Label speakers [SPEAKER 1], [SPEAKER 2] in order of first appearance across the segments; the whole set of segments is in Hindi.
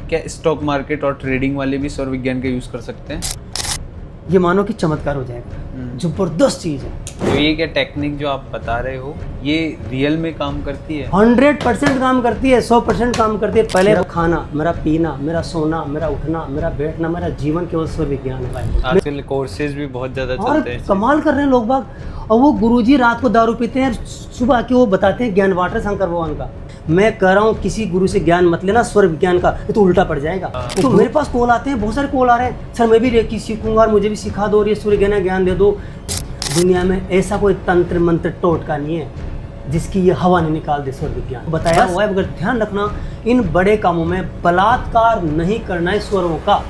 [SPEAKER 1] क्या स्टॉक मार्केट और ट्रेडिंग वाले भी सौर विज्ञान का यूज़ कर सकते हैं?
[SPEAKER 2] ये मानो कि चमत्कार हो जाएगा, जबरदस्त चीज़ है।
[SPEAKER 1] तो ये क्या टेक्निक जो आप बता रहे हो ये रियल में काम करती है?
[SPEAKER 2] 100% काम करती है, 100% काम करती है। पहले मेरा खाना, मेरा पीना, मेरा सोना, मेरा उठना, मेरा बैठना, मेरा जीवन केवल सौर विज्ञान है भाई।
[SPEAKER 1] आजकल कोर्सेज भी बहुत ज़्यादा
[SPEAKER 2] और
[SPEAKER 1] चलते हैं।
[SPEAKER 2] कमाल कर रहे हैं लोग बाग। और वो गुरुजी रात को दारू पीते हैं, सुबह आके वो बताते हैं ज्ञान वाटर शंकर भगवान का। मैं कह रहा हूँ किसी गुरु से ज्ञान मत लेना स्वर विज्ञान का, ये तो उल्टा पड़ जाएगा। तो मेरे पास कॉल आते हैं, बहुत सारे कॉल आ रहे हैं, सर मैं भी रेकी सीखूंगा और मुझे भी सिखा दो और ये सूर्य ज्ञान दे दो। दुनिया में ऐसा कोई तंत्र मंत्र टोटका नहीं है जिसकी ये हवा नहीं निकाल दे स्वर विज्ञान। बताया हुआ है, मगर ध्यान रखना इन बड़े कामों में बलात्कार नहीं करना है स्वरों का।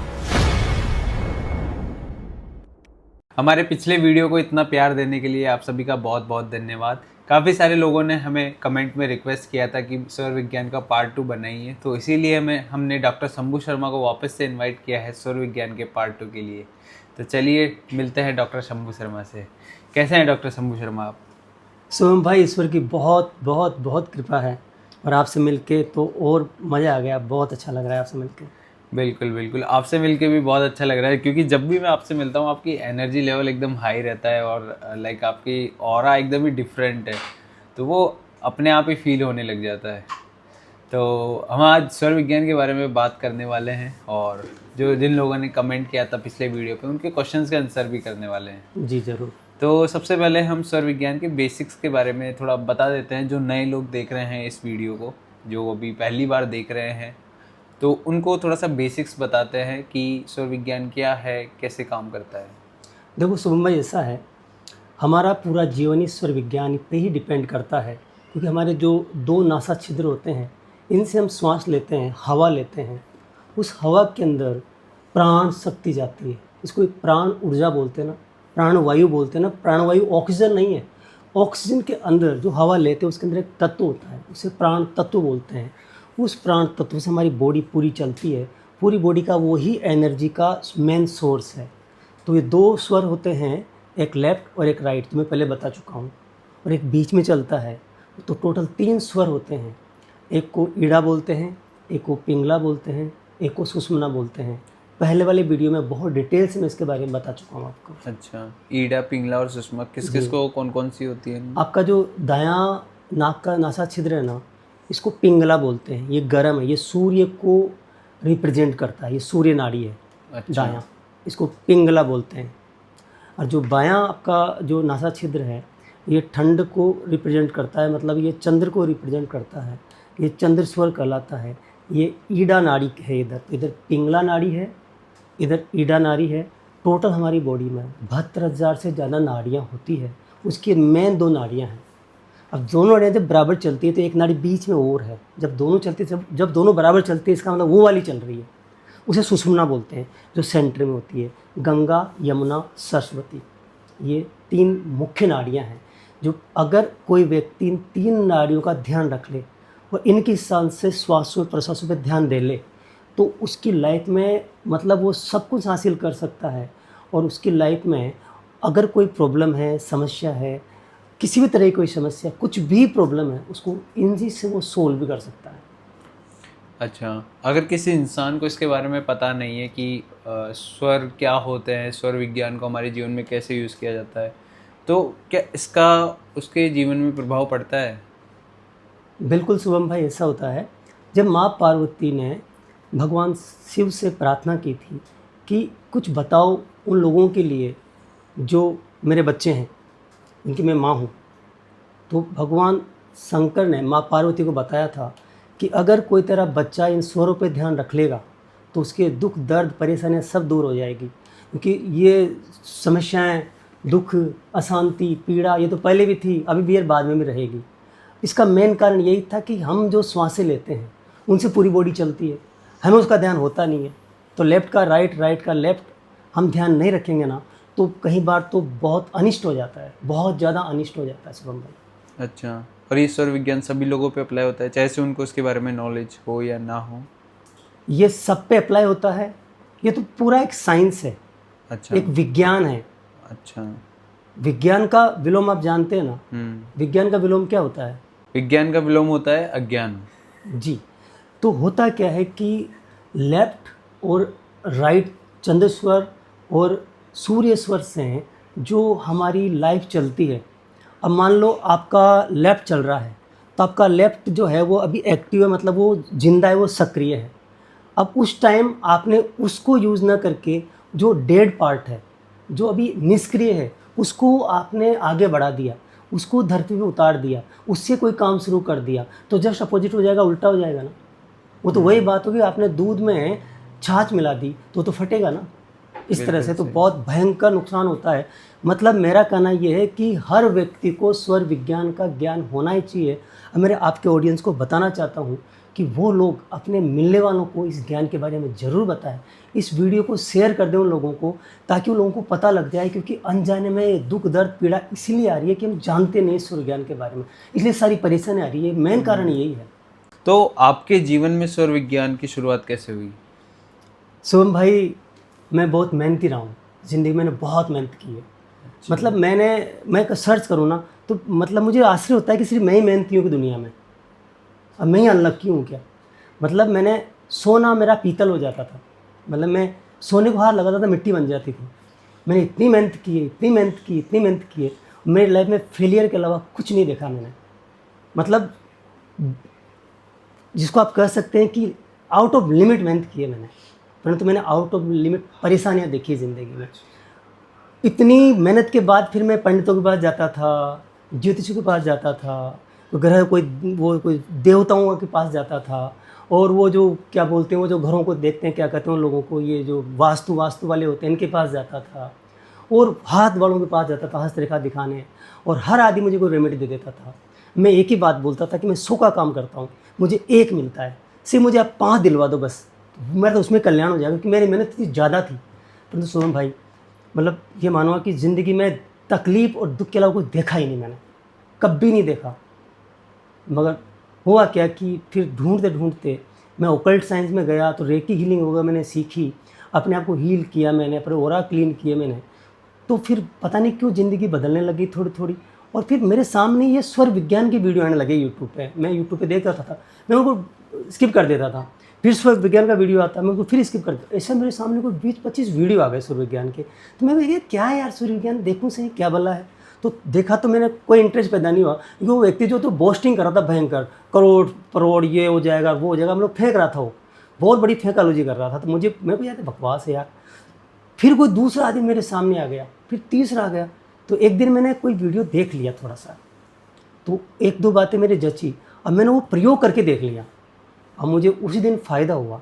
[SPEAKER 1] हमारे पिछले वीडियो को इतना प्यार देने के लिए आप सभी का बहुत बहुत धन्यवाद। काफ़ी सारे लोगों ने हमें कमेंट में रिक्वेस्ट किया था कि सौर विज्ञान का पार्ट 2 बनाइए, तो इसीलिए हमने डॉक्टर शंभू शर्मा को वापस से इनवाइट किया है सौर विज्ञान के पार्ट 2 के लिए। तो चलिए मिलते हैं डॉक्टर शंभू शर्मा से। कैसे हैं डॉक्टर शंभू शर्मा आप?
[SPEAKER 2] सोहम भाई, ईश्वर की बहुत बहुत बहुत कृपा है और आपसे मिलके तो और मज़ा आ गया, बहुत अच्छा लग रहा है आपसे मिलके।
[SPEAKER 1] बिल्कुल बिल्कुल, आपसे मिलके भी बहुत अच्छा लग रहा है, क्योंकि जब भी मैं आपसे मिलता हूँ आपकी एनर्जी लेवल एकदम हाई रहता है और लाइक आपकी ऑरा एकदम ही डिफरेंट है, तो वो अपने आप ही फील होने लग जाता है। तो हम आज सौर विज्ञान के बारे में बात करने वाले हैं और जो जिन लोगों ने कमेंट किया था पिछले वीडियो पे उनके क्वेश्चंस के आंसर भी करने वाले हैं।
[SPEAKER 2] जी ज़रूर।
[SPEAKER 1] तो सबसे पहले हम सौर विज्ञान के बेसिक्स के बारे में थोड़ा बता देते हैं, जो नए लोग देख रहे हैं इस वीडियो को, जो अभी पहली बार देख रहे हैं, तो उनको थोड़ा सा बेसिक्स बताते हैं कि सौर विज्ञान क्या है, कैसे काम करता है।
[SPEAKER 2] देखो शुभम भाई, ऐसा है, हमारा पूरा जीवन ही स्वर विज्ञान पे ही डिपेंड करता है, क्योंकि हमारे जो 2 नासा छिद्र होते हैं इनसे हम श्वास लेते हैं, हवा लेते हैं। उस हवा के अंदर प्राण शक्ति जाती है, इसको एक प्राण ऊर्जा बोलते हैं ना, प्राणवायु बोलते हैं ना। प्राणवायु ऑक्सीजन नहीं है, ऑक्सीजन के अंदर जो हवा लेते हैं उसके अंदर एक तत्व होता है, उसे प्राण तत्व बोलते हैं। उस प्राण तत्व से हमारी बॉडी पूरी चलती है, पूरी बॉडी का वो ही एनर्जी का मेन सोर्स है। तो ये 2 स्वर होते हैं, एक लेफ्ट और एक राइट, तो मैं पहले बता चुका हूँ, और एक बीच में चलता है। तो टोटल 3 स्वर होते हैं, एक को ईड़ा बोलते हैं, एक को पिंगला बोलते हैं, एक को सुषुम्ना बोलते हैं। पहले वाले वीडियो में बहुत डिटेल से मैं इसके बारे में बता चुका हूँ आपको।
[SPEAKER 1] अच्छा, ईड़ा, पिंगला और सुषमा किस किस को कौन कौन सी होती है?
[SPEAKER 2] आपका जो दायां नाक का नासा छिद्र है ना, इसको पिंगला बोलते हैं, ये गर्म है, ये सूर्य को रिप्रेजेंट करता है, ये सूर्य नाड़ी है।
[SPEAKER 1] अच्छा।
[SPEAKER 2] दायां, इसको पिंगला बोलते हैं। और जो बायां आपका जो नासा छिद्र है ये ठंड को रिप्रेजेंट करता है, मतलब ये चंद्र को रिप्रेजेंट करता है, ये चंद्र स्वर कहलाता है। ये ईड़ा नाड़ी है, इधर पिंगला नाड़ी है, इधर ईड़ा नाड़ी है। टोटल हमारी बॉडी में 72,000 से ज़्यादा नाड़ियाँ होती है, उसकी मेन 2 नाड़ियाँ हैं। अब दोनों नाड़ियाँ जब बराबर चलती है तो एक नाड़ी बीच में और है, जब दोनों चलती है, जब दोनों बराबर चलती है इसका मतलब वो वाली चल रही है, उसे सुषुम्ना बोलते हैं, जो सेंटर में होती है। गंगा, यमुना, सरस्वती, ये 3 मुख्य नाड़ियाँ हैं, जो अगर कोई व्यक्ति इन 3 नाड़ियों का ध्यान रख ले और इनकी सांस से श्वासों प्रश्वासों पर ध्यान दे ले तो उसकी लाइफ में मतलब वो सब कुछ हासिल कर सकता है। और उसकी लाइफ में अगर कोई प्रॉब्लम है, समस्या है, किसी भी तरह की कोई समस्या, कुछ भी प्रॉब्लम है, उसको इनसे से वो सोल्व भी कर सकता है।
[SPEAKER 1] अच्छा, अगर किसी इंसान को इसके बारे में पता नहीं है कि स्वर क्या होते हैं, स्वर विज्ञान को हमारे जीवन में कैसे यूज़ किया जाता है, तो क्या इसका उसके जीवन में प्रभाव पड़ता है?
[SPEAKER 2] बिल्कुल शुभम भाई, ऐसा होता है। जब माँ पार्वती ने भगवान शिव से प्रार्थना की थी कि कुछ बताओ उन लोगों के लिए जो मेरे बच्चे हैं, उनकी मैं माँ हूँ, तो भगवान शंकर ने माँ पार्वती को बताया था कि अगर कोई तेरा बच्चा इन स्वरों पे ध्यान रख लेगा तो उसके दुख, दर्द, परेशानियाँ सब दूर हो जाएगी। क्योंकि ये समस्याएं, दुख, अशांति, पीड़ा ये तो पहले भी थी, अभी भी और बाद में भी रहेगी। इसका मेन कारण यही था कि हम जो श्वासें लेते हैं उनसे पूरी बॉडी चलती है, हमें उसका ध्यान होता नहीं है। तो लेफ़्ट का राइट, राइट का लेफ़्ट हम ध्यान नहीं रखेंगे ना, तो कई बार तो बहुत अनिष्ट हो जाता है, बहुत ज़्यादा अनिष्ट हो जाता है शुभम भाई।
[SPEAKER 1] अच्छा, और ये सौर विज्ञान सभी लोगों पे अप्लाई होता है, चाहे से उनको उसके बारे में नॉलेज हो या ना हो?
[SPEAKER 2] ये सब पे अप्लाई होता है, ये तो पूरा एक साइंस है।
[SPEAKER 1] अच्छा।
[SPEAKER 2] एक विज्ञान है।
[SPEAKER 1] अच्छा।
[SPEAKER 2] विज्ञान का विलोम आप जानते हैं ना? विज्ञान का विलोम क्या होता है?
[SPEAKER 1] विज्ञान का विलोम होता है अज्ञान।
[SPEAKER 2] जी। तो होता क्या है कि लेफ्ट और राइट चंद्र स्वर और सूर्य स्वर से जो हमारी लाइफ चलती है। अब मान लो आपका लेफ्ट चल रहा है, तो आपका लेफ्ट जो है वो अभी एक्टिव है, मतलब वो जिंदा है, वो सक्रिय है। अब उस टाइम आपने उसको यूज़ ना करके जो डेड पार्ट है, जो अभी निष्क्रिय है, उसको आपने आगे बढ़ा दिया, उसको धरती पे उतार दिया, उससे कोई काम शुरू कर दिया, तो जस्ट अपोजिट हो जाएगा, उल्टा हो जाएगा ना। वो तो वही बात होगी, आपने दूध में छाछ मिला दी तो फटेगा ना। इस तरह से तो बहुत भयंकर नुकसान होता है। मतलब मेरा कहना ये है कि हर व्यक्ति को स्वर विज्ञान का ज्ञान होना ही चाहिए। और मेरे आपके ऑडियंस को बताना चाहता हूँ कि वो लोग अपने मिलने वालों को इस ज्ञान के बारे में ज़रूर बताएं। इस वीडियो को शेयर कर दें उन लोगों को, ताकि उन लोगों को पता लग जाए, क्योंकि अनजाने में दुख दर्द पीड़ा इसलिए आ रही है कि हम जानते नहीं स्वर ज्ञान के बारे में, इसलिए सारी परेशानी आ रही है। मेन कारण यही है।
[SPEAKER 1] तो आपके जीवन में स्वर विज्ञान की शुरुआत कैसे हुई?
[SPEAKER 2] शुभम भाई, मैं बहुत मेहनती रहा हूँ, ज़िंदगी में मैंने बहुत मेहनत की है। मतलब मैं सर्च करूँ ना तो मतलब मुझे आश्चर्य होता है कि सिर्फ मैं ही मेहनती हूँ कि दुनिया में। अब मैं ही अनलक्की हूँ क्या? मतलब मैंने सोना मेरा पीतल हो जाता था, मतलब मैं सोने को हाथ लगाता था मिट्टी बन जाती थी। मैंने इतनी मेहनत की है, इतनी मेहनत की, इतनी मेहनत की है, मेरी लाइफ में फेलियर के अलावा कुछ नहीं देखा मैंने। मतलब जिसको आप कह सकते हैं कि आउट ऑफ लिमिट मेहनत की है मैंने, परंतु मैंने आउट ऑफ लिमिट परेशानियाँ देखी है ज़िंदगी में। इतनी मेहनत के बाद फिर मैं पंडितों के पास जाता था, ज्योतिषियों के पास जाता था, कोई देवताओं के पास जाता था, और वो जो क्या बोलते हैं, वो जो घरों को देखते हैं, क्या कहते हैं उन लोगों को, ये जो वास्तु वाले होते हैं, इनके पास जाता था, और हाथ वालों के पास जाता था हस्तरेखा दिखाने, और हर आदमी मुझे कोई रेमेडी दे देता था। मैं एक ही बात बोलता था कि मैं 100 का काम करता हूँ, मुझे 1 मिलता है, सिर्फ मुझे आप 5 दिलवा दो बस, मेरा तो उसमें कल्याण हो जाएगा, क्योंकि मेरी मेहनत इतनी ज़्यादा थी। परंतु सोहम भाई, मतलब ये मानो कि ज़िंदगी में तकलीफ़ और दुख के अलावा कुछ देखा ही नहीं मैंने, कभी नहीं देखा। मगर हुआ क्या कि फिर ढूंढते मैं ओकल्ट साइंस में गया, तो रेकी हीलिंग होगा मैंने सीखी, अपने आप को हील किया मैंने, अपने ओरा क्लीन किए मैंने। तो फिर पता नहीं क्यों ज़िंदगी बदलने लगी थोड़ी थोड़ी, और फिर मेरे सामने ये स्वर विज्ञान की वीडियो आने लगे यूट्यूब पे। मैं यूट्यूब पे देख रहा था, मैं उनको स्किप कर देता था, फिर स्वर विज्ञान का वीडियो आता, मैं उनको फिर स्किप कर देता। ऐसा मेरे सामने कोई 20-25 वीडियो आ गए स्वर विज्ञान के। तो मैं ये क्या है यार, स्वर विज्ञान देखूँ सही क्या भला है। तो देखा तो मैंने कोई इंटरेस्ट पैदा नहीं हुआ, क्योंकि वो व्यक्ति जो तो बोस्टिंग कर रहा था भयंकर, करोड़ ये हो जाएगा वो हो जाएगा, हम लोग फेंक रहा था, वो बहुत बड़ी फेंकालूजी कर रहा था। तो मेरे को यार बकवास है यार। फिर कोई दूसरा आदमी मेरे सामने आ गया, फिर तीसरा आ गया। तो एक दिन मैंने कोई वीडियो देख लिया थोड़ा सा, तो 1-2 बातें मेरे जची, अब मैंने वो प्रयोग करके देख लिया, अब मुझे उसी दिन फ़ायदा हुआ।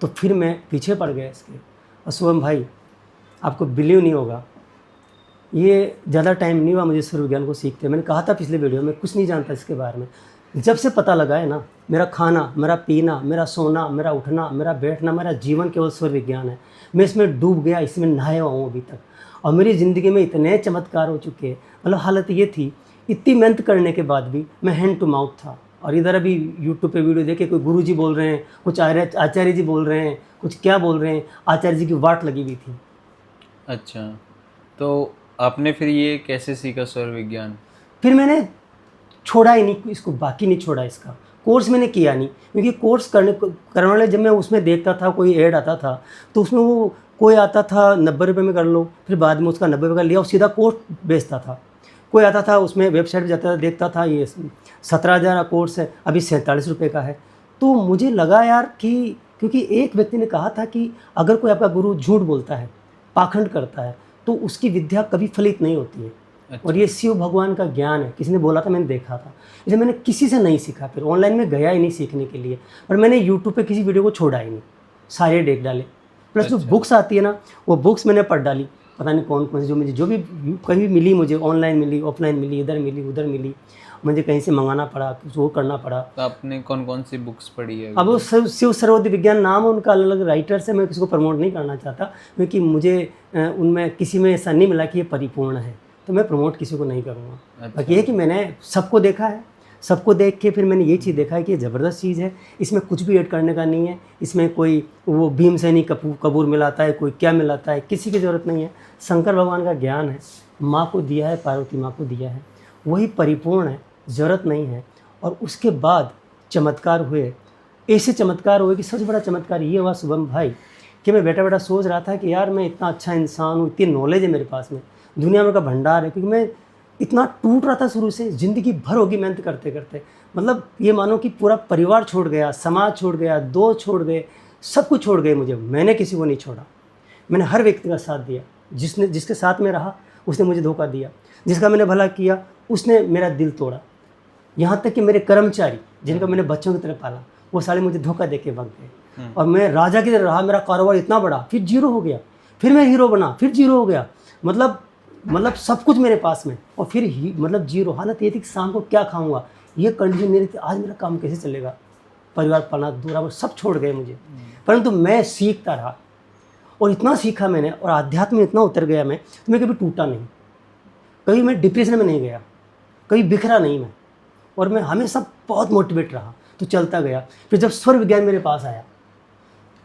[SPEAKER 2] तो फिर मैं पीछे पड़ गया इसके। और शुभम भाई, आपको बिलीव नहीं होगा, ये ज़्यादा टाइम नहीं हुआ मुझे स्वर विज्ञान को सीखते। मैंने कहा था पिछले वीडियो में, कुछ नहीं जानता इसके बारे में। जब से पता लगा है ना, मेरा खाना, मेरा पीना, मेरा सोना, मेरा उठना, मेरा बैठना, मेरा जीवन केवल स्वर विज्ञान है। मैं इसमें डूब गया, इसमें नहाया हूँ अभी तक, और मेरी ज़िंदगी में इतने चमत्कार हो चुके हैं। मतलब हालत ये थी, इतनी मेहनत करने के बाद भी मैं हैंड टू माउथ था। और इधर अभी यूट्यूब पे वीडियो देखे, कोई गुरुजी बोल रहे हैं, कुछ आचार्य जी बोल रहे हैं, कुछ क्या बोल रहे हैं, आचार्य जी की वाट लगी हुई थी।
[SPEAKER 1] अच्छा, तो आपने फिर ये कैसे सीखा स्वर विज्ञान?
[SPEAKER 2] फिर मैंने छोड़ा ही नहीं इसको, बाकी नहीं छोड़ा इसका। कोर्स मैंने किया नहीं, क्योंकि कोर्स करने वाले जब मैं उसमें देखता था, कोई ऐड आता था, तो उसमें वो कोई आता था 90 रुपये में कर लो, फिर बाद में उसका 90 रुपये का लिया और सीधा कोर्स बेचता था। कोई आता था, उसमें वेबसाइट पर जाता था, देखता था ये 17,000 का कोर्स है, अभी 47 रुपये का है। तो मुझे लगा यार कि, क्योंकि एक व्यक्ति ने कहा था कि अगर कोई आपका गुरु झूठ बोलता है, पाखंड करता है, तो उसकी विद्या कभी फलित नहीं होती है।
[SPEAKER 1] अच्छा।
[SPEAKER 2] और ये शिव भगवान का ज्ञान है, किसी ने बोला था, मैंने देखा था, इसलिए मैंने किसी से नहीं सीखा। फिर ऑनलाइन में गया ही नहीं सीखने के लिए, और मैंने यूट्यूब पे किसी वीडियो को छोड़ा ही नहीं, सारे देख डाले। प्लस जो बुक्स आती है ना, वो बुक्स मैंने पढ़ डाली, पता नहीं कौन कौन सी, जो भी कहीं भी मिली मुझे, ऑनलाइन मिली, ऑफलाइन मिली, इधर मिली उधर मिली, मुझे कहीं से मंगाना पड़ा, कुछ वो करना पड़ा।
[SPEAKER 1] तो आपने कौन कौन सी बुक्स पढ़ी है?
[SPEAKER 2] अब वो शिव सर्वोदय विज्ञान नाम है उनका, अलग अलग राइटर से, मैं किसी को प्रमोट नहीं करना चाहता, क्योंकि मुझे उनमें किसी में ऐसा नहीं मिला कि ये परिपूर्ण है, तो मैं प्रमोट किसी को नहीं करूँगा।
[SPEAKER 1] अच्छा।
[SPEAKER 2] बाकी ये कि मैंने सबको देखा है, सबको देख के फिर मैंने ये चीज़ देखा है कि ये ज़बरदस्त चीज़ है, इसमें कुछ भी ऐड करने का नहीं है, इसमें कोई वो भीमसेनी कपूर मिलाता है, कोई क्या मिलाता है, किसी की ज़रूरत नहीं है। शंकर भगवान का ज्ञान है, माँ को दिया है, पार्वती माँ को दिया है, वही परिपूर्ण है, ज़रूरत नहीं है। और उसके बाद चमत्कार हुए, ऐसे चमत्कार हुए कि सबसे बड़ा चमत्कार ये हुआ शुभम भाई कि मैं बैठा बैठा सोच रहा था कि यार मैं इतना अच्छा इंसान हूँ, इतनी नॉलेज है मेरे पास में, दुनिया में का भंडार है, क्योंकि मैं इतना टूट रहा था शुरू से, ज़िंदगी भर होगी मेहनत करते करते। मतलब ये मानो कि पूरा परिवार छोड़ गया, समाज छोड़ गया, दोस्त छोड़ गए, सब कुछ छोड़ गए मुझे, मैंने किसी को नहीं छोड़ा। मैंने हर व्यक्ति का साथ दिया, जिसके साथ में रहा उसने मुझे धोखा दिया, जिसका मैंने भला किया उसने मेरा दिल तोड़ा। यहाँ तक कि मेरे कर्मचारी जिनका मैंने बच्चों की तरह पाला, वो साले मुझे धोखा दे के भाग गए। और मैं राजा की तरह रहा, मेरा कारोबार इतना बड़ा, फिर जीरो हो गया, फिर मैं हीरो बना, फिर जीरो हो गया। मतलब सब कुछ मेरे पास में, और फिर मतलब जीरो। हालत ये थी कि शाम को क्या खाऊंगा, ये कंडीशन मेरी थी। आज मेरा काम कैसे चलेगा, परिवार पालना, दूरा सब छोड़ गए मुझे। परंतु मैं सीखता रहा, और इतना सीखा मैंने, और आध्यात्म में इतना उतर गया मैं, तो मैं कभी टूटा नहीं, कभी मैं डिप्रेशन में नहीं गया, कभी बिखरा नहीं मैं, और मैं हमेशा बहुत मोटिवेट रहा, तो चलता गया। फिर जब स्वर विज्ञान मेरे पास आया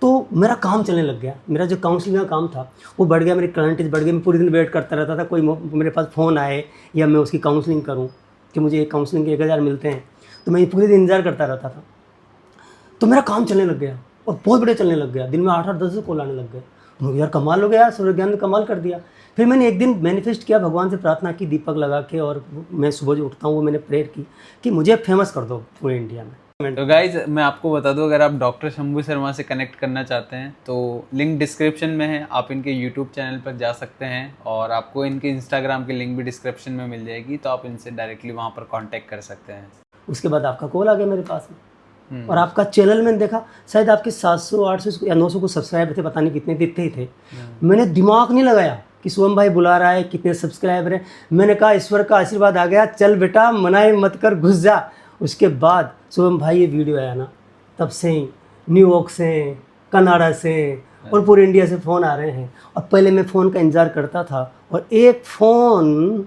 [SPEAKER 2] तो मेरा काम चलने लग गया। मेरा जो काउंसलिंग का काम था वो बढ़ गया, मेरे क्लाइंटेज बढ़ गए। मैं पूरे दिन वेट करता रहता था कोई मेरे पास फ़ोन आए या मैं उसकी काउंसलिंग करूं कि मुझे काउंसलिंग के 1000 मिलते हैं, तो मैं पूरे दिन इंतज़ार करता रहता था। तो मेरा काम चलने लग गया, और बहुत बड़े चलने लग गया। दिन में 8-8 10 कॉल आने लग गए। मुझे यार कमाल हो गया, स्वर विज्ञान ने कमाल कर दिया। फिर मैंने एक दिन मैनिफेस्ट किया, भगवान से प्रार्थना की दीपक लगा के, और मैं सुबह जो उठता हूँ वो मैंने प्रेयर की कि मुझे फेमस कर दो पूरे इंडिया में।
[SPEAKER 1] तो गाइज मैं आपको बता दूं, अगर आप डॉक्टर शंभू शर्मा से कनेक्ट करना चाहते हैं तो लिंक डिस्क्रिप्शन में है, आप इनके यूट्यूब चैनल पर जा सकते हैं, और आपको इनके इंस्टाग्राम की लिंक भी डिस्क्रिप्शन में मिल जाएगी, तो आप इनसे डायरेक्टली वहाँ पर कांटेक्ट कर सकते हैं।
[SPEAKER 2] उसके बाद आपका कॉल आ गया मेरे पास में, और आपका चैनल मैंने देखा, शायद आपके 700 800 या 900 को सब्सक्राइबर थे, पता नहीं कितने ही थे। मैंने दिमाग नहीं लगाया कि शुभम भाई बुला रहा है, कितने सब्सक्राइबर है। मैंने कहा ईश्वर का आशीर्वाद आ गया, चल बेटा मनाई मत कर, घुस जा। उसके बाद शुभम भाई ये वीडियो आया ना, तब से ही न्यूयॉर्क से, कनाडा से, और पूरे इंडिया से फ़ोन आ रहे हैं। और पहले मैं फ़ोन का इंतज़ार करता था, और एक फ़ोन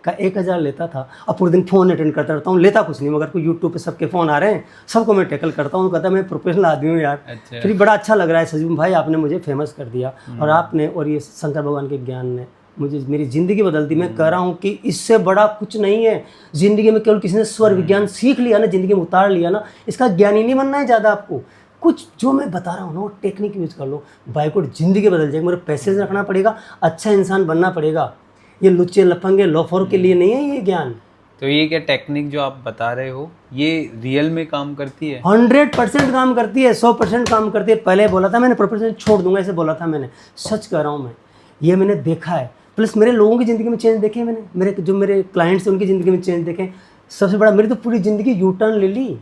[SPEAKER 2] का 1000 लेता था, और पूरे दिन फ़ोन अटेंड करता रहता हूँ, लेता कुछ नहीं, मगर कोई यूट्यूब पे सबके फ़ोन आ रहे हैं, सबको मैं टैकल करता हूँ। कहता मैं प्रोफेशनल आदमी हूँ यार।
[SPEAKER 1] अच्छा।
[SPEAKER 2] फिर बड़ा अच्छा लग रहा है सजीव भाई, आपने मुझे फेमस कर दिया, और आपने और ये शंकर भगवान के ज्ञान ने मुझे मेरी ज़िंदगी बदल दी। मैं कह रहा हूँ कि इससे बड़ा कुछ नहीं है ज़िंदगी में। केवल किसी ने स्वर विज्ञान सीख लिया ना, ज़िंदगी में उतार लिया ना, इसका ज्ञानी नहीं बनना है ज़्यादा आपको। कुछ जो मैं बता रहा हूँ ना वो टेक्निक यूज़ कर लो, बाइकोट ज़िंदगी बदल जाएगी। मेरे पैसेज रखना पड़ेगा, अच्छा इंसान बनना पड़ेगा। ये लुच्चे लफंगे लोफरों के लिए नहीं है ये ज्ञान।
[SPEAKER 1] तो ये क्या टेक्निक जो आप बता रहे हो ये रियल में काम करती है?
[SPEAKER 2] 100% काम करती है, 100% काम करती है। पहले बोला था मैंने प्रोफेशन छोड़ दूंगा, ऐसे बोला था मैंने, सच कह रहा हूँ मैं, ये मैंने देखा है। प्लस मेरे लोगों की ज़िंदगी में चेंज देखे मैंने, मेरे क्लाइंट्स हैं उनकी ज़िंदगी में चेंज देखे। सबसे बड़ा, मेरी तो पूरी ज़िंदगी यू टर्न ले ली,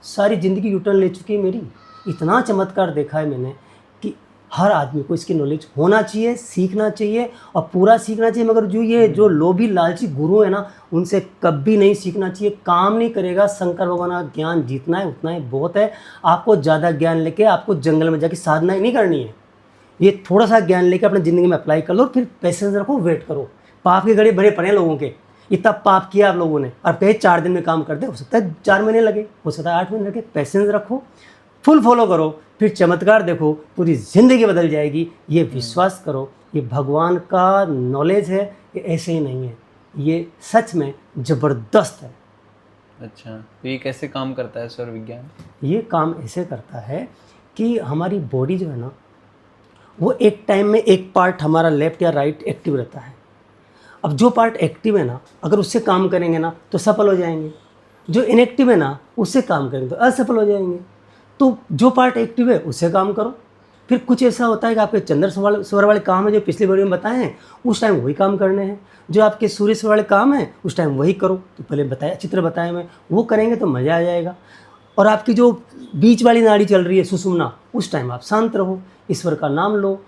[SPEAKER 2] सारी ज़िंदगी यू टर्न ले चुकी है मेरी। इतना चमत्कार देखा है मैंने कि हर आदमी को इसकी नॉलेज होना चाहिए, सीखना चाहिए, और पूरा सीखना चाहिए। मगर जो लोभी लालची गुरु है ना, उनसे कभी नहीं सीखना चाहिए, काम नहीं करेगा। शंकर भगवान का ज्ञान जितना है उतना ही बहुत है। आपको ज़्यादा ज्ञान लेके आपको जंगल में जाके साधना ही नहीं करनी है। ये थोड़ा सा ज्ञान लेके अपने ज़िंदगी में अप्लाई कर लो, फिर पेशेंस रखो, वेट करो। पाप के घड़े बड़े पड़े हैं लोगों के, इतना पाप किया आप लोगों ने, और कहे 4 दिन में काम करते, हो सकता है 4 महीने लगे, हो सकता है 8 महीने लगे। पेशेंस रखो, फुल फॉलो करो, फिर चमत्कार देखो, पूरी ज़िंदगी बदल जाएगी। ये विश्वास करो, ये भगवान का नॉलेज है, ये ऐसे ही नहीं है, ये सच में ज़बरदस्त है।
[SPEAKER 1] अच्छा, तो ये कैसे काम करता है स्वर विज्ञान?
[SPEAKER 2] ये काम ऐसे करता है कि हमारी बॉडी जो है ना, वो एक टाइम में एक पार्ट हमारा लेफ्ट या राइट एक्टिव रहता है। अब जो पार्ट एक्टिव है ना, अगर उससे काम करेंगे ना तो सफल हो जाएंगे, जो इनएक्टिव है ना उससे काम करेंगे तो असफल हो जाएंगे। तो जो पार्ट एक्टिव है उससे काम करो। फिर कुछ ऐसा होता है कि आपके चंद्र स्वर वाले काम है जो पिछली वीडियो में बताए हैं, उस टाइम वही काम करने हैं। जो आपके सूर्य स्वर वाले काम है उस टाइम वही करो, तो पहले बताया चित्र बताया मैं, वो करेंगे तो मज़ा आ जाएगा। और आपकी जो बीच वाली नाड़ी चल रही है सुषुम्ना, उस टाइम आप शांत रहो, ईश्वर का नाम लो,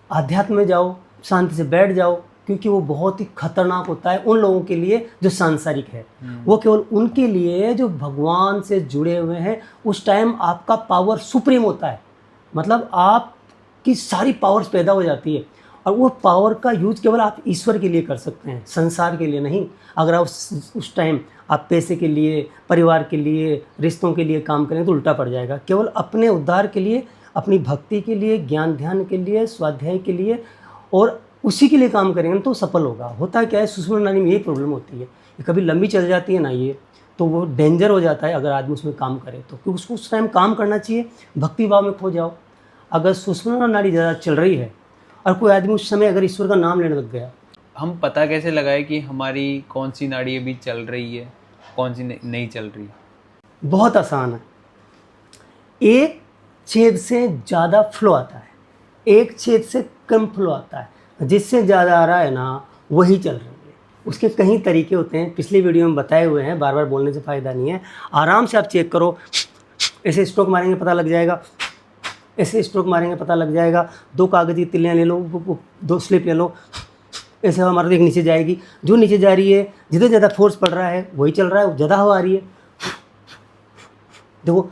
[SPEAKER 2] आध्यात्म में जाओ, शांति से बैठ जाओ, क्योंकि वो बहुत ही खतरनाक होता है उन लोगों के लिए जो सांसारिक है। वो केवल उनके लिए जो भगवान से जुड़े हुए हैं। उस टाइम आपका पावर सुप्रीम होता है, मतलब आपकी सारी पावर्स पैदा हो जाती है, और वो पावर का यूज केवल आप ईश्वर के लिए कर सकते हैं, संसार के लिए नहीं। अगर आप उस टाइम आप पैसे के लिए, परिवार के लिए, रिश्तों के लिए काम करें तो उल्टा पड़ जाएगा। केवल अपने उद्धार के लिए, अपनी भक्ति के लिए, ज्ञान ध्यान के लिए, स्वाध्याय के लिए, और उसी के लिए काम करेंगे तो सफल होगा। होता क्या है, सुषुम्ना नाड़ी में यही प्रॉब्लम होती है, ये कभी लंबी चल जाती है ना, ये तो वो डेंजर हो जाता है अगर आदमी उसमें काम करे तो, क्योंकि उसको उस टाइम काम करना चाहिए, भक्ति भाव में खो जाओ। अगर सुषुम्ना नाड़ी ज़्यादा चल रही है और कोई आदमी उस समय अगर ईश्वर का नाम लेने लग गया,
[SPEAKER 1] हम पता कैसे लगाए कि हमारी कौन सी नाड़ी अभी चल रही है, कौन सी नहीं चल रही?
[SPEAKER 2] बहुत आसान है। एक छेद से ज़्यादा फ्लो आता है, एक छेद से कम फ्लो आता है। जिससे ज़्यादा आ रहा है ना वही चल रही है। उसके कई तरीके होते हैं, पिछली वीडियो में बताए हुए हैं, बार बार बोलने से फ़ायदा नहीं है। आराम से आप चेक करो, ऐसे स्ट्रोक मारेंगे पता लग जाएगा, ऐसे स्ट्रोक मारेंगे पता लग जाएगा। 2 कागज़ी तिल्लियाँ ले लो, 2 स्लिप ले लो, ऐसे हवा मारो तो एक नीचे जाएगी, जो नीचे जा रही है जितना ज़्यादा फोर्स पड़ रहा है वही चल रहा है, ज़्यादा हवा आ रही है। देखो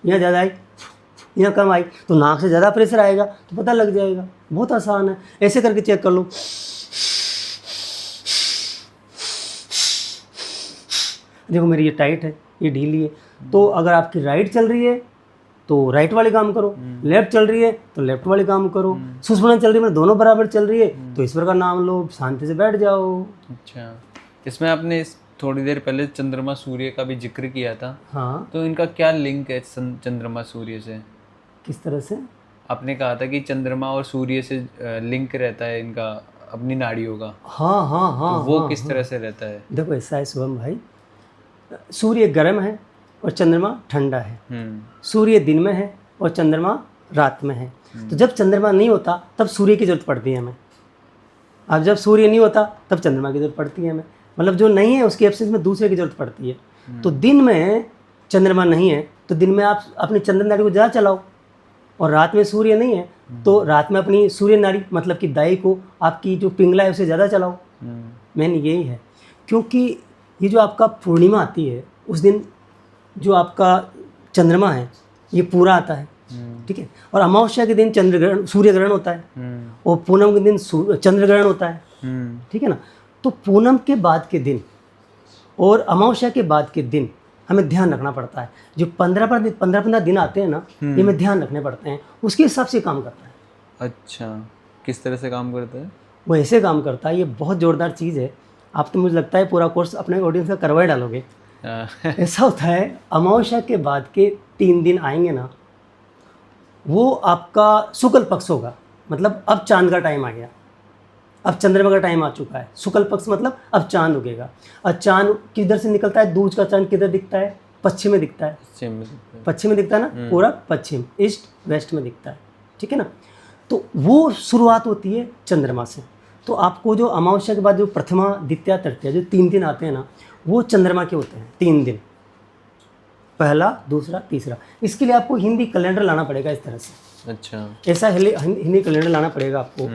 [SPEAKER 2] यहाँ ज़्यादा आई, यहाँ कम आई, तो नाक से ज़्यादा प्रेशर आएगा तो पता लग जाएगा। बहुत आसान है, ऐसे करके चेक कर लो। देखो मेरी ये टाइट है, ये ढीली है, तो अगर आपकी राइट चल रही है तो राइट वाले काम करो, लेफ्ट चल रही है तो लेफ्ट वाले काम करो। सुषुम्ना चल रही है, दोनों बराबर चल रही है तो ईश्वर का नाम लो, शांति से बैठ जाओ।
[SPEAKER 1] अच्छा, इसमें आपने थोड़ी देर पहले चंद्रमा सूर्य का भी जिक्र किया था।
[SPEAKER 2] हाँ,
[SPEAKER 1] तो इनका क्या लिंक है चंद्रमा सूर्य से?
[SPEAKER 2] किस तरह से?
[SPEAKER 1] आपने कहा था कि चंद्रमा और सूर्य से लिंक रहता है इनका, अपनी नाड़ियों का।
[SPEAKER 2] हाँ हाँ हाँ,
[SPEAKER 1] तो वो
[SPEAKER 2] हाँ,
[SPEAKER 1] किस तरह से रहता है?
[SPEAKER 2] देखो ऐसा है शुभम भाई, सूर्य गर्म है और चंद्रमा ठंडा है। सूर्य दिन में है और चंद्रमा रात में है। तो जब चंद्रमा नहीं होता तब सूर्य की जरूरत पड़ती है हमें, अब जब सूर्य नहीं होता तब चंद्रमा की जरूरत पड़ती है हमें। मतलब जो नहीं है उसकी एब्सेंस में दूसरे की जरूरत पड़ती है। तो दिन में चंद्रमा नहीं है तो दिन में आप अपनी चंद्र नाड़ी को ज़्यादा चलाओ, और रात में सूर्य नहीं है तो रात में अपनी सूर्य नाड़ी मतलब कि दाई को, आपकी जो पिंगला है उसे ज़्यादा चलाओ। मेन यही है, क्योंकि ये जो आपका पूर्णिमा आती है उस दिन जो आपका चंद्रमा है ये पूरा आता है, ठीक है। और अमावस्या के दिन चंद्र ग्रहण, सूर्य ग्रहण होता है, और पूनम के दिन चंद्र ग्रहण होता है, ठीक है ना। तो पूनम के बाद के दिन और अमावस्या के बाद के दिन हमें ध्यान रखना पड़ता है। जो 15 दिन आते हैं ना, ये हमें ध्यान रखने पड़ते हैं, उसके हिसाब से काम करता है।
[SPEAKER 1] अच्छा, किस तरह से काम करता है?
[SPEAKER 2] वो ऐसे काम करता है, ये बहुत ज़ोरदार चीज़ है। आप तो मुझे लगता है पूरा कोर्स अपने ऑडियंस का करवा डालोगे। ऐसा होता है, अमावस्या के बाद के 3 दिन आएंगे ना, वो आपका शुक्ल पक्ष होगा। मतलब अब चांद का टाइम आ गया, अब चंद्रमा का टाइम आ चुका है। शुक्ल पक्ष मतलब अब चांद उगेगा। और चांद किधर से निकलता है? दूज का चांद किधर दिखता है? पश्चिम में दिखता है। पश्चिम में दिखता है ना, पूरा पश्चिम, ईस्ट वेस्ट में दिखता है, ठीक है ना। तो वो शुरुआत होती है चंद्रमा से। तो आपको जो अमावस्या के बाद जो प्रथमा, द्वितीया, तृतीया जो 3 दिन आते हैं ना, वो चंद्रमा के होते हैं। 3 दिन, पहला, दूसरा, तीसरा। इसके लिए आपको हिंदी कैलेंडर लाना पड़ेगा इस तरह से।
[SPEAKER 1] अच्छा,
[SPEAKER 2] ऐसा हिंदी कैलेंडर लाना पड़ेगा आपको,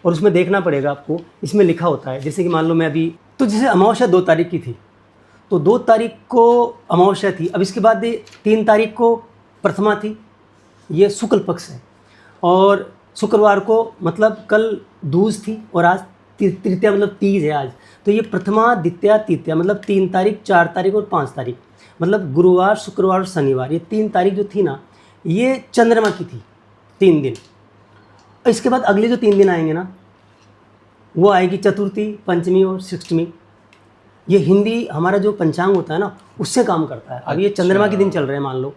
[SPEAKER 2] और उसमें देखना पड़ेगा आपको, इसमें लिखा होता है। जैसे कि मान लो मैं अभी, तो जैसे अमावस्या 2 तारीख की थी, तो 2 तारीख को अमावस्या थी। अब इसके बाद 3 तारीख को प्रथमा थी, ये शुक्ल पक्ष है। और शुक्रवार को मतलब कल दूज थी, और आज तृतीया मतलब तीज है आज। तो ये प्रथमा, द्वितीया, तृतीया मतलब 3 तारीख, 4 तारीख और 5 तारीख, मतलब गुरुवार, शुक्रवार और शनिवार, ये 3 तारीख जो थी ना, ये चंद्रमा की थी 3 दिन। इसके बाद अगले जो 3 दिन आएंगे ना, वो आएगी चतुर्थी, पंचमी और षष्ठमी। ये हिंदी हमारा जो पंचांग होता है ना, उससे काम करता है। अब ये चंद्रमा के दिन चल रहे हैं मान लो,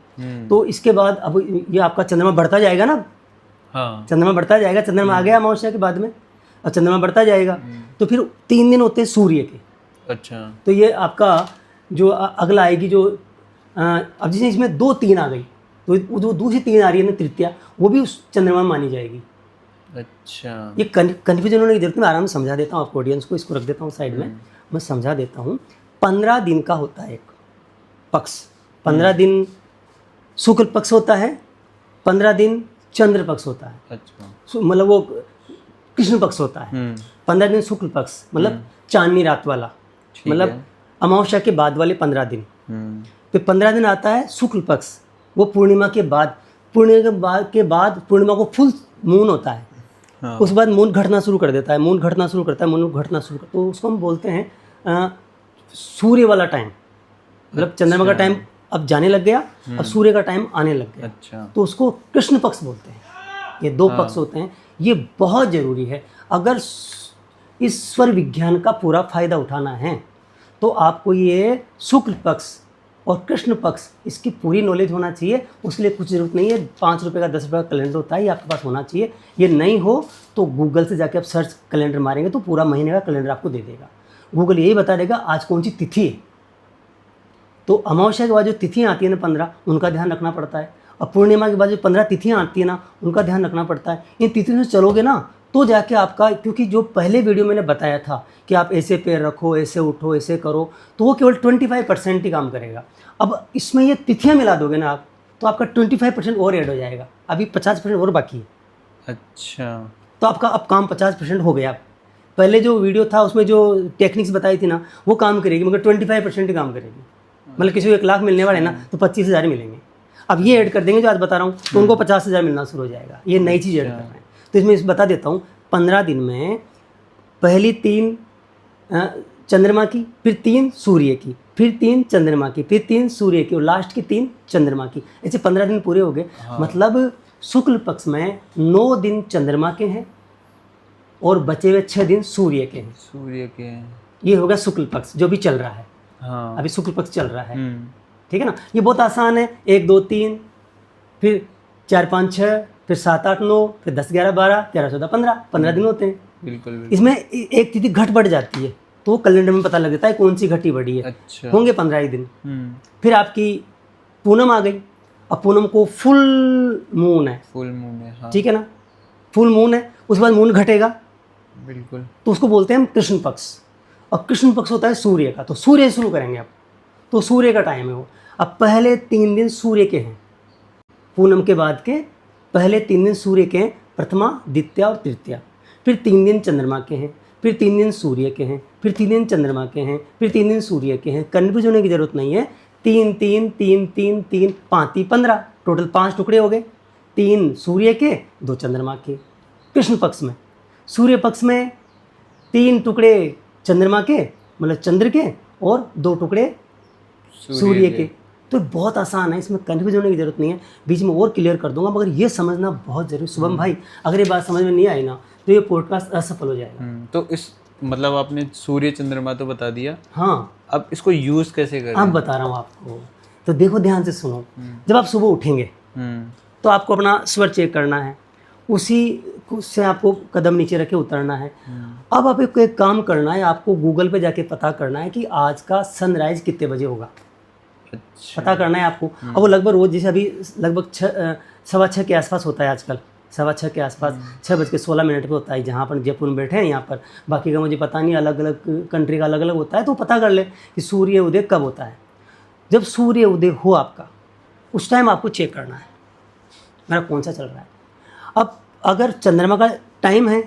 [SPEAKER 2] तो इसके बाद अब ये आपका चंद्रमा बढ़ता जाएगा ना। हाँ, चंद्रमा बढ़ता जाएगा, चंद्रमा आ गया अमावस्या के बाद में, और चंद्रमा बढ़ता जाएगा। तो फिर 3 दिन होते हैं सूर्य के। अच्छा, तो ये आपका जो अगला आएगी जो अब जैसे इसमें 2, 3 आ गई, तो जो दूसरी 3 आ रही है ना, तृतीया, वो भी उस चंद्रमा में मानी जाएगी। अच्छा, ये कन्फ्यूजन होने की जरूरत, मैं आराम से समझा देता हूँ आपको, ऑडियंस को। इसको रख देता हूँ साइड में, मैं समझा देता हूँ। 15 दिन का होता है एक पक्ष। 15 दिन शुक्ल पक्ष होता है, 15 दिन चंद्र पक्ष होता है। अच्छा, मतलब वो कृष्ण पक्ष होता है। 15 दिन शुक्ल पक्ष मतलब चांदनी रात वाला, मतलब अमावस्या के बाद वाले 15 दिन। फिर 15 दिन आता है शुक्ल पक्ष, वो पूर्णिमा के बाद। पूर्णिमा के बाद पूर्णिमा को फुल मून होता है। हाँ। उसके बाद मून घटना शुरू कर देता है, मून घटना शुरू करता है, मून घटना शुरू करता है, तो उसको हम बोलते हैं सूर्य वाला टाइम। मतलब चंद्रमा का टाइम अब जाने लग गया, अब सूर्य का टाइम आने लग गया। अच्छा। तो उसको कृष्ण पक्ष बोलते हैं। ये 2 पक्ष होते हैं, ये बहुत ज़रूरी है। अगर ईश्वर विज्ञान का पूरा फायदा उठाना है तो आपको ये शुक्ल पक्ष और कृष्ण पक्ष इसकी पूरी नॉलेज होना चाहिए। उसके लिए कुछ ज़रूरत नहीं है, 5 रुपये का 10 रुपये का कैलेंडर होता है, ये आपके पास होना चाहिए। ये नहीं हो तो गूगल से जाके आप सर्च कैलेंडर मारेंगे तो पूरा महीने का कैलेंडर आपको दे देगा। गूगल यही बता देगा आज कौन सी तिथि है। तो अमावस्या के बाद जो तिथियाँ आती हैं ना 15, उनका ध्यान रखना पड़ता है। और पूर्णिमा के बाद जो 15 तिथियाँ आती हैं ना, उनका ध्यान रखना पड़ता है। इन तिथियों से चलोगे ना तो जाके आपका, क्योंकि जो पहले वीडियो मैंने बताया था कि आप ऐसे पैर रखो, ऐसे उठो, ऐसे करो, तो वो केवल 25% ही काम करेगा। अब इसमें ये तिथियाँ मिला दोगे ना आप, तो आपका 25% और ऐड हो जाएगा। अभी 50% और बाकी है।
[SPEAKER 1] अच्छा,
[SPEAKER 2] तो आपका अब काम 50% हो गया। पहले जो वीडियो था उसमें जो टेक्निक्स बताई थी ना, वो काम करेगी, मगर 25% ही काम करेगी। मतलब किसी को 1 लाख मिलने वाले ना, तो 25,000 मिलेंगे। अब ये ऐड कर देंगे जो आज बता रहा हूँ, तो उनको 50,000 मिलना शुरू हो जाएगा। ये नई चीज़ ऐड कर रहे हैं। तो इसमें इस बता देता हूँ, 15 दिन में पहली 3 चंद्रमा की, फिर 3 सूर्य की, फिर 3 चंद्रमा की, फिर 3 सूर्य की और लास्ट की 3 चंद्रमा की। ऐसे 15 दिन पूरे हो गए। मतलब शुक्ल पक्ष में 9 दिन चंद्रमा के हैं और बचे हुए 6 दिन सूर्य के हैं।
[SPEAKER 1] सूर्य के हैं।
[SPEAKER 2] ये होगा शुक्ल पक्ष जो भी चल रहा है।
[SPEAKER 1] हाँ,
[SPEAKER 2] अभी शुक्ल पक्ष चल रहा है, ठीक है ना। ये बहुत आसान है। 1 2 3, फिर 4 5 6, फिर 7 8 9, फिर 10 11 12 13 14 15 दिन होते हैं।
[SPEAKER 1] बिल्कुल।
[SPEAKER 2] इसमें एक तिथि घट बढ़ जाती है तो कैलेंडर में पता लग जाता है कौन सी घटी बढ़ी है।
[SPEAKER 1] अच्छा।
[SPEAKER 2] होंगे 15 ही दिन। फिर आपकी पूनम आ गई। अब पूनम को फुल मून है,
[SPEAKER 1] फुल मून है, हाँ।
[SPEAKER 2] ठीक है ना, फुल मून है। उसके बाद मून घटेगा,
[SPEAKER 1] बिल्कुल।
[SPEAKER 2] तो उसको बोलते हैं हम कृष्ण पक्ष। और कृष्ण पक्ष होता है सूर्य का। तो सूर्य शुरू करेंगे आप, तो सूर्य का टाइम है वो। अब पहले 3 दिन सूर्य के हैं, पूनम के बाद के पहले 3 दिन सूर्य के हैं, प्रथमा द्वितीया और तृतीया। फिर 3 दिन चंद्रमा के हैं, फिर 3 दिन सूर्य के हैं, फिर 3 दिन चंद्रमा के हैं, फिर 3 दिन सूर्य के हैं। कन्फ्यूज होने की जरूरत नहीं है। 3 3 3 3 3 5 3 15, टोटल 5 टुकड़े हो गए। 3 सूर्य के, 2 चंद्रमा के। कृष्ण पक्ष में, सूर्य पक्ष में 3 टुकड़े चंद्रमा के, मतलब चंद्र के, और 2 टुकड़े सूर्य के। तो बहुत आसान है, इसमें कन्फ्यूज होने की जरूरत नहीं है। बीच में और क्लियर कर दूंगा, मगर ये समझना बहुत जरूरी। शुभम भाई, अगर ये बात समझ में नहीं आई ना, तो ये पॉडकास्ट असफल हो जाएगा।
[SPEAKER 1] तो इस मतलब आपने सूर्य चंद्रमा तो बता दिया,
[SPEAKER 2] हाँ,
[SPEAKER 1] अब इसको यूज कैसे करें?
[SPEAKER 2] अब बता रहा हूँ आपको। तो देखो, ध्यान से सुनो। जब आप सुबह उठेंगे तो आपको अपना स्वर चेक करना है, उसी से आपको कदम नीचे रखे उतरना है। अब आपको एक काम करना है, आपको गूगल पे जाके पता करना है कि आज का सनराइज कितने बजे होगा।
[SPEAKER 1] अच्छा।
[SPEAKER 2] पता करना है आपको। अब वो लगभग रोज, जैसे अभी लगभग 6:15 के आसपास होता है आजकल, 6:15 के आसपास, 6:16 पे होता है। जहाँ पर जयपुर में बैठे हैं यहाँ पर, बाकी का मुझे पता नहीं, अलग अलग कंट्री का अलग अलग होता है। तो पता कर ले कि सूर्य उदय कब होता है। जब सूर्य उदय हो आपका, उस टाइम आपको चेक करना है मेरा कौन सा चल रहा है। अब अगर चंद्रमा का टाइम है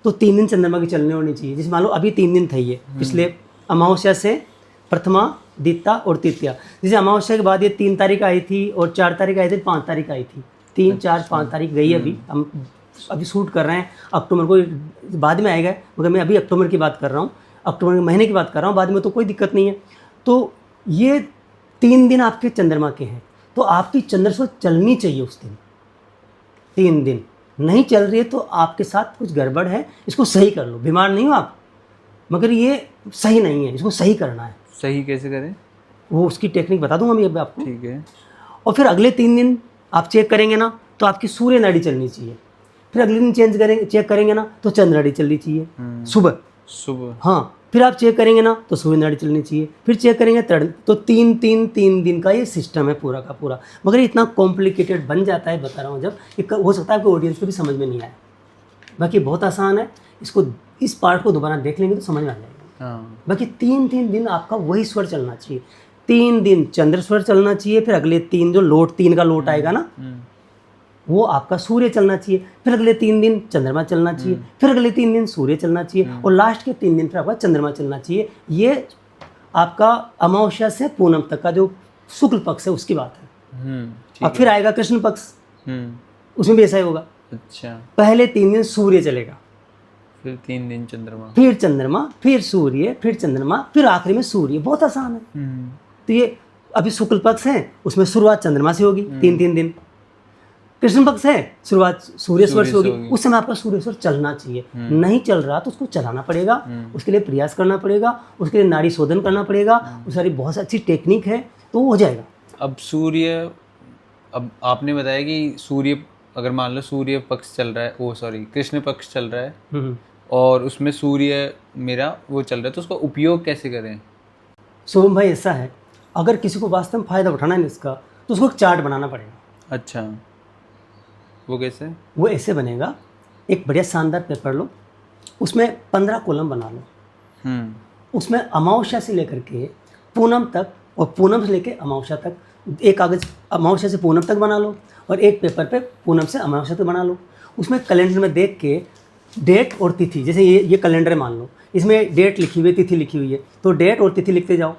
[SPEAKER 2] तो 3 दिन चंद्रमा की चलने होनी चाहिए। जैसे मान लो अभी 3 दिन थी, ये पिछले अमावस्या से प्रथमा द्वितीया और तृतीया। जैसे अमावस्या के बाद ये 3 तारीख आई थी और 4 तारीख आई थी, 5 तारीख आई थी। 3 4 5 तारीख गई। अभी हम अभी शूट कर रहे हैं, अक्टूबर को बाद में आएगा, मगर मैं अभी अक्टूबर की बात कर रहा हूँ, अक्टूबर के महीने की बात कर रहा हूँ। बाद में तो कोई दिक्कत नहीं है। तो ये 3 दिन आपके चंद्रमा के हैं, तो आपकी चंद्रस्वर चलनी चाहिए उस दिन। 3 दिन नहीं चल रही है तो आपके साथ कुछ गड़बड़ है, इसको सही कर लो। बीमार नहीं हो आप, मगर ये सही नहीं है, इसको सही करना है।
[SPEAKER 1] सही कैसे करें?
[SPEAKER 2] वो उसकी टेक्निक बता दूंगा मैं अभी आपको।
[SPEAKER 1] ठीक है।
[SPEAKER 2] और फिर अगले 3 दिन आप चेक करेंगे ना, तो आपकी सूर्य नाड़ी चलनी चाहिए। फिर अगले दिन चेक करेंगे ना, तो चंद्र नाड़ी चलनी चाहिए सुबह। हाँ, फिर आप चेक करेंगे ना, तो सूर्य नाड़ी चलनी चाहिए। फिर चेक करेंगे तो 3 दिन का ये सिस्टम है पूरा का पूरा। मगर इतना कॉम्प्लिकेटेड बन जाता है, बता रहा हूँ। जब हो सकता है आपको ऑडियंस को भी समझ में नहीं आए, बाकी बहुत आसान है। इसको, इस पार्ट को दोबारा देख लेंगे तो समझ में आ जाएगा। बाकी 3 दिन आपका वही स्वर चलना चाहिए। 3 दिन चंद्र स्वर चलना चाहिए। फिर अगले 3 जो लोट 3 का लोट आएगा ना, वो आपका सूर्य चलना चाहिए। फिर अगले 3 दिन चंद्रमा चलना चाहिए। फिर अगले 3 दिन सूर्य चलना चाहिए। और लास्ट के 3 दिन फिर आपका चंद्रमा चलना चाहिए। ये आपका अमावस्या से पूनम तक का जो शुक्ल पक्ष है उसकी बात है। अब फिर आएगा कृष्ण पक्ष, उसमें भी ऐसा ही होगा।
[SPEAKER 1] अच्छा।
[SPEAKER 2] पहले 3 दिन सूर्य चलेगा,
[SPEAKER 1] फिर 3 दिन चंद्रमा,
[SPEAKER 2] फिर चंद्रमा, फिर सूर्य, फिर चंद्रमा, फिर आखिरी में सूर्य। बहुत आसान है। तो ये अभी शुक्ल पक्ष है, उसमें शुरुआत चंद्रमा से होगी। 3 दिन। कृष्ण पक्ष है, शुरुआत सूर्य स्वर से
[SPEAKER 1] सूर्य से
[SPEAKER 2] होगी,
[SPEAKER 1] होगी।
[SPEAKER 2] उस समय आपका सूर्य स्वर चलना चाहिए। नहीं चल रहा तो उसको चलाना पड़ेगा, उसके लिए प्रयास करना पड़ेगा, उसके लिए नाड़ी शोधन करना पड़ेगा, उस सारी बहुत अच्छी टेक्निक है, तो वो हो जाएगा।
[SPEAKER 1] अब सूर्य, अब आपने बताया कि सूर्य, अगर मान लो सूर्य पक्ष चल रहा है, ओ सॉरी कृष्ण पक्ष चल रहा है और उसमें सूर्य मेरा वो चल रहा है, तो उसका उपयोग कैसे करें?
[SPEAKER 2] सोम भाई ऐसा है, अगर किसी को वास्तव में फ़ायदा उठाना है ना इसका, तो उसको एक चार्ट बनाना पड़ेगा।
[SPEAKER 1] अच्छा, वो कैसे?
[SPEAKER 2] वो ऐसे बनेगा, एक बढ़िया शानदार पेपर लो, उसमें 15 कॉलम बना लो, उसमें अमावस्या से लेकर के पूनम तक और पूनम से लेकर अमावस्या तक एक कागज़ अमावस्या से पूनम तक बना लो और एक पेपर पे पूनम से अमावस्या तक बना लो। उसमें कैलेंडर में देख के डेट और तिथि, जैसे ये कैलेंडर है मान लो, इसमें डेट लिखी हुई है, तिथि लिखी हुई है, तो डेट और तिथि लिखते जाओ।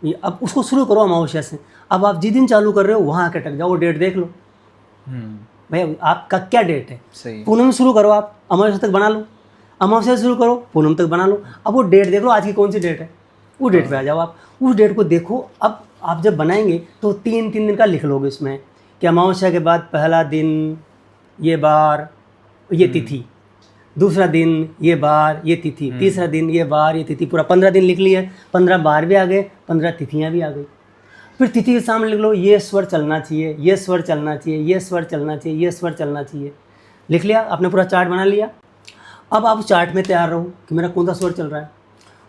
[SPEAKER 2] ये अब उसको शुरू करो अमावस्या से। अब आप जिस दिन चालू कर रहे हो वहाँ आके अटक जाओ, वो डेट देख लो भाई आपका क्या डेट है।
[SPEAKER 1] सही।
[SPEAKER 2] पूनम शुरू करो, आप अमावस्या तक बना लो, अमावस्या से शुरू करो, पूनम तक बना लो। अब वो डेट देख लो, आज की कौन सी डेट है, वो डेट पे आ जाओ आप, उस डेट को देखो। अब आप जब बनाएंगे तो 3-3 दिन का लिख लोगे उसमें कि अमावस्या के बाद पहला दिन ये बार ये तिथि, दूसरा दिन ये बार ये तिथि, तीसरा दिन ये बार ये तिथि, पूरा 15 दिन लिख लिया। 15 बार भी आ गए, 15 तिथियाँ भी आ गई। फिर तिथि के सामने लिख लो ये स्वर चलना चाहिए, ये स्वर चलना चाहिए, ये स्वर चलना चाहिए, ये स्वर चलना चाहिए। लिख लिया आपने, पूरा चार्ट बना लिया। अब आप चार्ट में तैयार रहो कि मेरा कौन सा स्वर चल रहा है,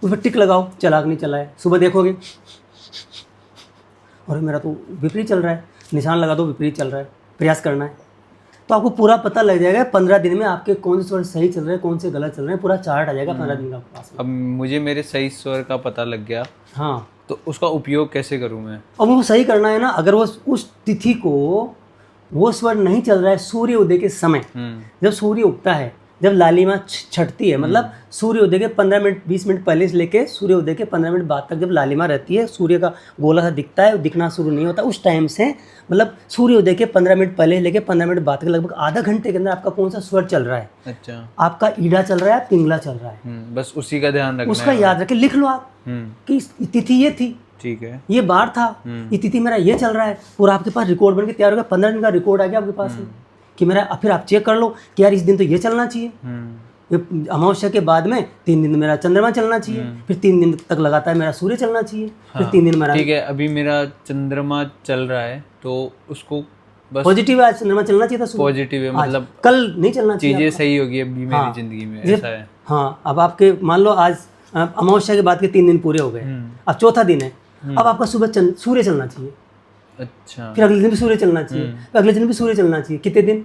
[SPEAKER 2] उस पर टिक लगाओ, चला कि नहीं चला है। सुबह देखोगे और मेरा तो विपरीत चल रहा है, निशान लगा दो विपरीत चल रहा है, प्रयास करना है, तो आपको पूरा पता लग जाएगा 15 दिन में आपके कौन से स्वर सही चल रहे हैं, कौन से गलत चल रहे हैं, पूरा चार्ट आ जाएगा 15 दिन का पास में।
[SPEAKER 1] अब मुझे मेरे सही स्वर का पता लग गया,
[SPEAKER 2] हाँ,
[SPEAKER 1] तो उसका उपयोग कैसे करूँ मैं?
[SPEAKER 2] अब वो सही करना है ना। अगर वो उस तिथि को वो स्वर नहीं चल रहा है सूर्य उदय के समय, जब सूर्य उगता है, जब लालिमा छटती है, मतलब सूर्य उदय के 15 मिनट 20 मिनट पहले से लेके सूर्य उदय के 15 मिनट बाद तक जब लालिमा रहती है, सूर्य का गोला सा दिखता है, दिखना शुरू नहीं होता, उस टाइम से मतलब सूर्य उदय के 15 मिनट पहले से लेके 15 मिनट बाद तक लगभग आधा घंटे के अंदर आपका कौन सा स्वर चल रहा है।
[SPEAKER 1] अच्छा,
[SPEAKER 2] आपका ईड़ा चल रहा है, पिंगला चल रहा है,
[SPEAKER 1] बस उसी का ध्यान रखना
[SPEAKER 2] उसका
[SPEAKER 1] है।
[SPEAKER 2] याद रखे, लिख लो आप कि इस तिथि ये थी,
[SPEAKER 1] ठीक है।
[SPEAKER 2] ये बार था, ये तिथि मेरा ये चल रहा है, पूरा आपके पास रिकॉर्ड बन के तैयार हो गया। 15 दिन का रिकॉर्ड आ गया आपके पास में कि मेरा, फिर आप चेक कर लो कि यार इस दिन तो ये चलना चाहिए, ये अमावस्या के बाद में 3 दिन मेरा चंद्रमा चलना चाहिए, फिर 3 दिन तक लगातार मेरा सूर्य चलना चाहिए, फिर 3 दिन मेरा
[SPEAKER 1] ठीक है। अभी मेरा चंद्रमा चल रहा है तो उसको बस
[SPEAKER 2] पॉजिटिव है, आज चंद्रमा चलना चाहिए था सूर्य।
[SPEAKER 1] पॉजिटिव है, मतलब
[SPEAKER 2] कल नहीं चलना चाहिए
[SPEAKER 1] चीजें
[SPEAKER 2] आपका।
[SPEAKER 1] सही होगी अभी मेरी
[SPEAKER 2] हाँ,
[SPEAKER 1] जिंदगी में,
[SPEAKER 2] ये-
[SPEAKER 1] ऐसा है।
[SPEAKER 2] हाँ, अब आपके मान लो आज अमावस्या के बाद के 3 दिन पूरे हो गए, अब चौथा दिन है, अब आपका सुबह सूर्य चलना चाहिए,
[SPEAKER 1] अच्छा,
[SPEAKER 2] फिर अगले दिन भी सूर्य चलना चाहिए, फिर अगले दिन भी सूर्य चलना चाहिए। कितने दिन?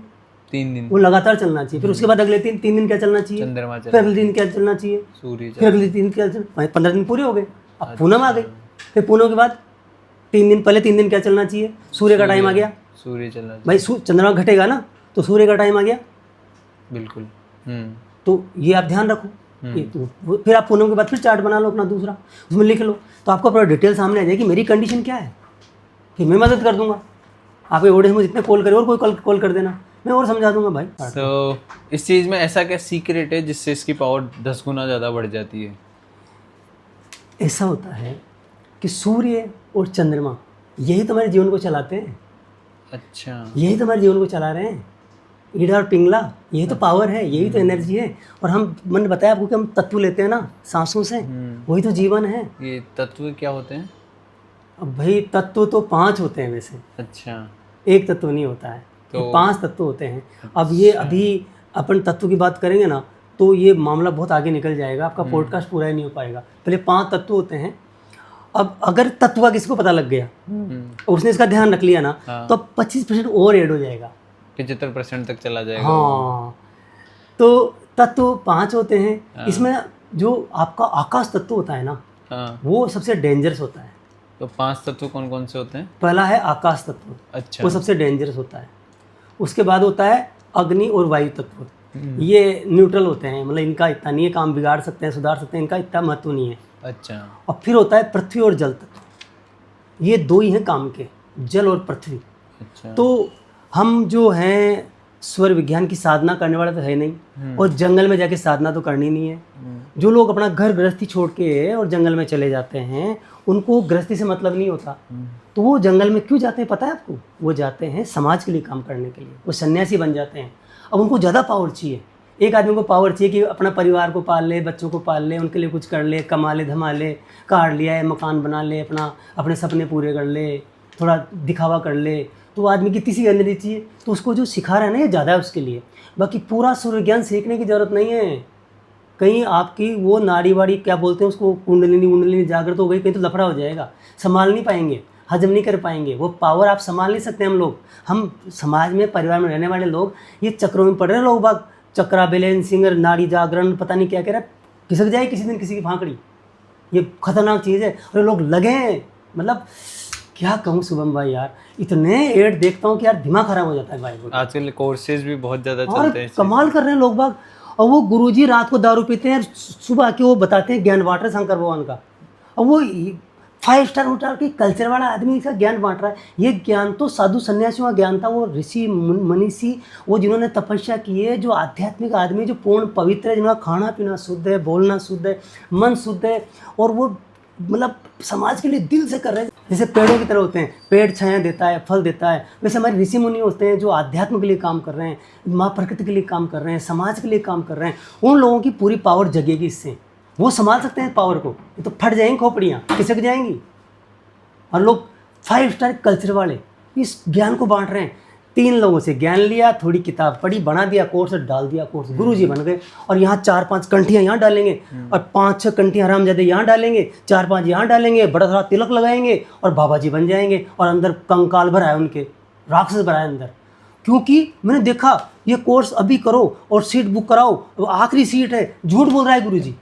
[SPEAKER 1] 3 दिन
[SPEAKER 2] वो लगातार चलना चाहिए। फिर उसके बाद अगले 3 दिन क्या चलना चाहिए,
[SPEAKER 1] चंद्रमा
[SPEAKER 2] फिर
[SPEAKER 1] चल,
[SPEAKER 2] अगले दिन क्या चलना चाहिए,
[SPEAKER 1] सूर्य
[SPEAKER 2] फिर अगले दिन क्या चलना, 15 दिन पूरे हो गए। अब पूनम आ गई, फिर पूनम के बाद 3 दिन पहले 3 दिन क्या चलना चाहिए, सूर्य का टाइम आ गया
[SPEAKER 1] सूर्य चलना चाहिए।
[SPEAKER 2] भाई, चंद्रमा घटेगा ना तो सूर्य का टाइम आ गया,
[SPEAKER 1] बिल्कुल।
[SPEAKER 2] तो ये आप ध्यान रखो। ये तो फिर आप पूनम के बाद फिर चार्ट बना लो अपना दूसरा, उसमें लिख लो, तो आपको पूरा डिटेल सामने आ जाएगी मेरी कंडीशन क्या है, कि मैं मदद कर दूंगा आपके ऑडियंस में जितने कॉल करे, और कोई कॉल कर देना, मैं और समझा दूंगा भाई।
[SPEAKER 1] तो इस चीज़ में ऐसा क्या सीक्रेट है जिससे इसकी पावर 10 गुना ज़्यादा बढ़ जाती है?
[SPEAKER 2] ऐसा होता है कि सूर्य और चंद्रमा यही तो हमारे जीवन को चलाते हैं,
[SPEAKER 1] अच्छा,
[SPEAKER 2] यही तो हमारे जीवन को चला रहे हैं। ईड़ा और पिंगला, यही तो पावर है, यही तो एनर्जी है। और हम, मैंने बताया आपको कि हम तत्व लेते हैं ना सांसों से, वही तो जीवन है।
[SPEAKER 1] ये तत्व क्या होते हैं?
[SPEAKER 2] अब भाई तत्व तो 5 होते हैं वैसे,
[SPEAKER 1] अच्छा,
[SPEAKER 2] एक तत्व नहीं होता है, तो 5 तत्व होते हैं। अब ये अभी अपन तत्व की बात करेंगे ना तो ये मामला बहुत आगे निकल जाएगा, आपका पॉडकास्ट पूरा ही नहीं हो पाएगा। पहले 5 तत्व होते हैं। अब अगर तत्व का किसी को पता लग गया और उसने इसका ध्यान रख लिया ना, तो 25% और ऐड हो जाएगा,
[SPEAKER 1] 75% तक चला जाएगा।
[SPEAKER 2] हाँ, तो तत्व 5 होते हैं। इसमें जो आपका आकाश तत्व होता है ना,
[SPEAKER 1] हाँ,
[SPEAKER 2] वो सबसे डेंजरस होता है।
[SPEAKER 1] तो 5 तत्व कौन कौन से होते हैं?
[SPEAKER 2] पहला है आकाश तत्व,
[SPEAKER 1] अच्छा,
[SPEAKER 2] वो सबसे डेंजरस होता है। उसके बाद होता है अग्नि और वायु तत्व, ये न्यूट्रल होते हैं, मतलब इनका इतना नहीं है, काम बिगाड़ सकते हैं, सुधार सकते हैं, इनका इतना महत्व नहीं है।
[SPEAKER 1] अच्छा,
[SPEAKER 2] और फिर होता है पृथ्वी और जल तत्व, ये 2 ही हैं काम के, जल और पृथ्वी।
[SPEAKER 1] अच्छा,
[SPEAKER 2] तो हम जो हैं स्वर विज्ञान की साधना करने वाले तो है नहीं, और जंगल में जाके साधना तो करनी नहीं है। जो लोग अपना घर गृहस्थी छोड़ के और जंगल में चले जाते हैं, उनको गृहस्थी से मतलब नहीं होता, तो वो जंगल में क्यों जाते हैं पता है आपको? वो जाते हैं समाज के लिए काम करने के लिए, वो सन्यासी बन जाते हैं। अब उनको ज़्यादा पावर चाहिए। एक आदमी को पावर चाहिए कि अपना परिवार को पाल ले, बच्चों को पाल ले, उनके लिए कुछ कर ले, कमा ले, धमा ले, कार लिया है, मकान बना ले, अपने सपने पूरे कर ले, थोड़ा दिखावा कर ले। तो वो आदमी की किसी एनर्जी चाहिए, तो उसको जो सिखा रहा है ना ये ज़्यादा है उसके लिए। बाकी पूरा सूर्य ज्ञान सीखने की ज़रूरत नहीं है। कहीं आपकी वो नाड़ी वाड़ी क्या बोलते हैं उसको, कुंडलिनी जागृत हो गई, कहीं तो लफड़ा हो जाएगा, संभाल नहीं पाएंगे, हजम नहीं कर पाएंगे। वो पावर आप संभाल नहीं सकते। हम समाज में, परिवार में रहने वाले लोग ये चक्रों में पड़ रहे हैं। लोग बाग चक्रा बैलेंस, सिंगर, नाड़ी जागरण, पता नहीं क्या कह रहा है, खिसक जाए किसी दिन किसी की फांकड़ी। ये खतरनाक चीज़ है और लोग लगे हैं। मतलब क्या कहूँ शुभम भाई यार, इतने एड देखता हूँ कि यार दिमाग खराब हो जाता है भाई।
[SPEAKER 1] आजकल कोर्सेज भी बहुत ज़्यादा
[SPEAKER 2] और
[SPEAKER 1] चलते हैं,
[SPEAKER 2] कमाल कर रहे हैं लोग बाग। और वो गुरुजी रात को दारू पीते हैं, सुबह आके वो बताते हैं ज्ञान बांट रहे शंकर भगवान का। और वो 5 स्टार होटल की कल्चर वाला आदमी इसका ज्ञान बांट रहा है। ये ज्ञान तो साधु सन्यासियों का ज्ञान था, वो ऋषि मनीषी, वो जिन्होंने तपस्या की है, जो आध्यात्मिक आदमी, जो पूर्ण पवित्र है, जिनका खाना पीना शुद्ध है, बोलना शुद्ध है, मन शुद्ध है, और वो मतलब समाज के लिए दिल से कर रहे हैं। जैसे पेड़ों की तरह होते हैं, पेड़ छाया देता है, फल देता है, वैसे हमारे ऋषि मुनि होते हैं जो आध्यात्म के लिए काम कर रहे हैं, माँ प्रकृति के लिए काम कर रहे हैं, समाज के लिए काम कर रहे हैं। उन लोगों की पूरी पावर जगेगी इससे, वो संभाल सकते हैं पावर को। ये तो फट जाएंगी खोपड़ियाँ, खिसक जाएंगी। और लोग 5 स्टार कल्चर वाले इस ज्ञान को बांट रहे हैं। 3 लोगों से ज्ञान लिया, थोड़ी किताब पढ़ी, बना दिया कोर्स, डाल दिया कोर्स, गुरुजी बन गए। और यहाँ 4-5 कंठियाँ यहाँ डालेंगे और 5-6 कंठियाँ हरामजादे यहाँ डालेंगे, 4-5 यहाँ डालेंगे, बड़ा सारा तिलक लगाएंगे और बाबा जी बन जाएंगे। और अंदर कंकाल भरा है, उनके राक्षस भरा है अंदर। क्योंकि मैंने देखा ये कोर्स अभी करो और सीट बुक कराओ, वो आखिरी सीट है, झूठ बोल रहा है गुरुजी।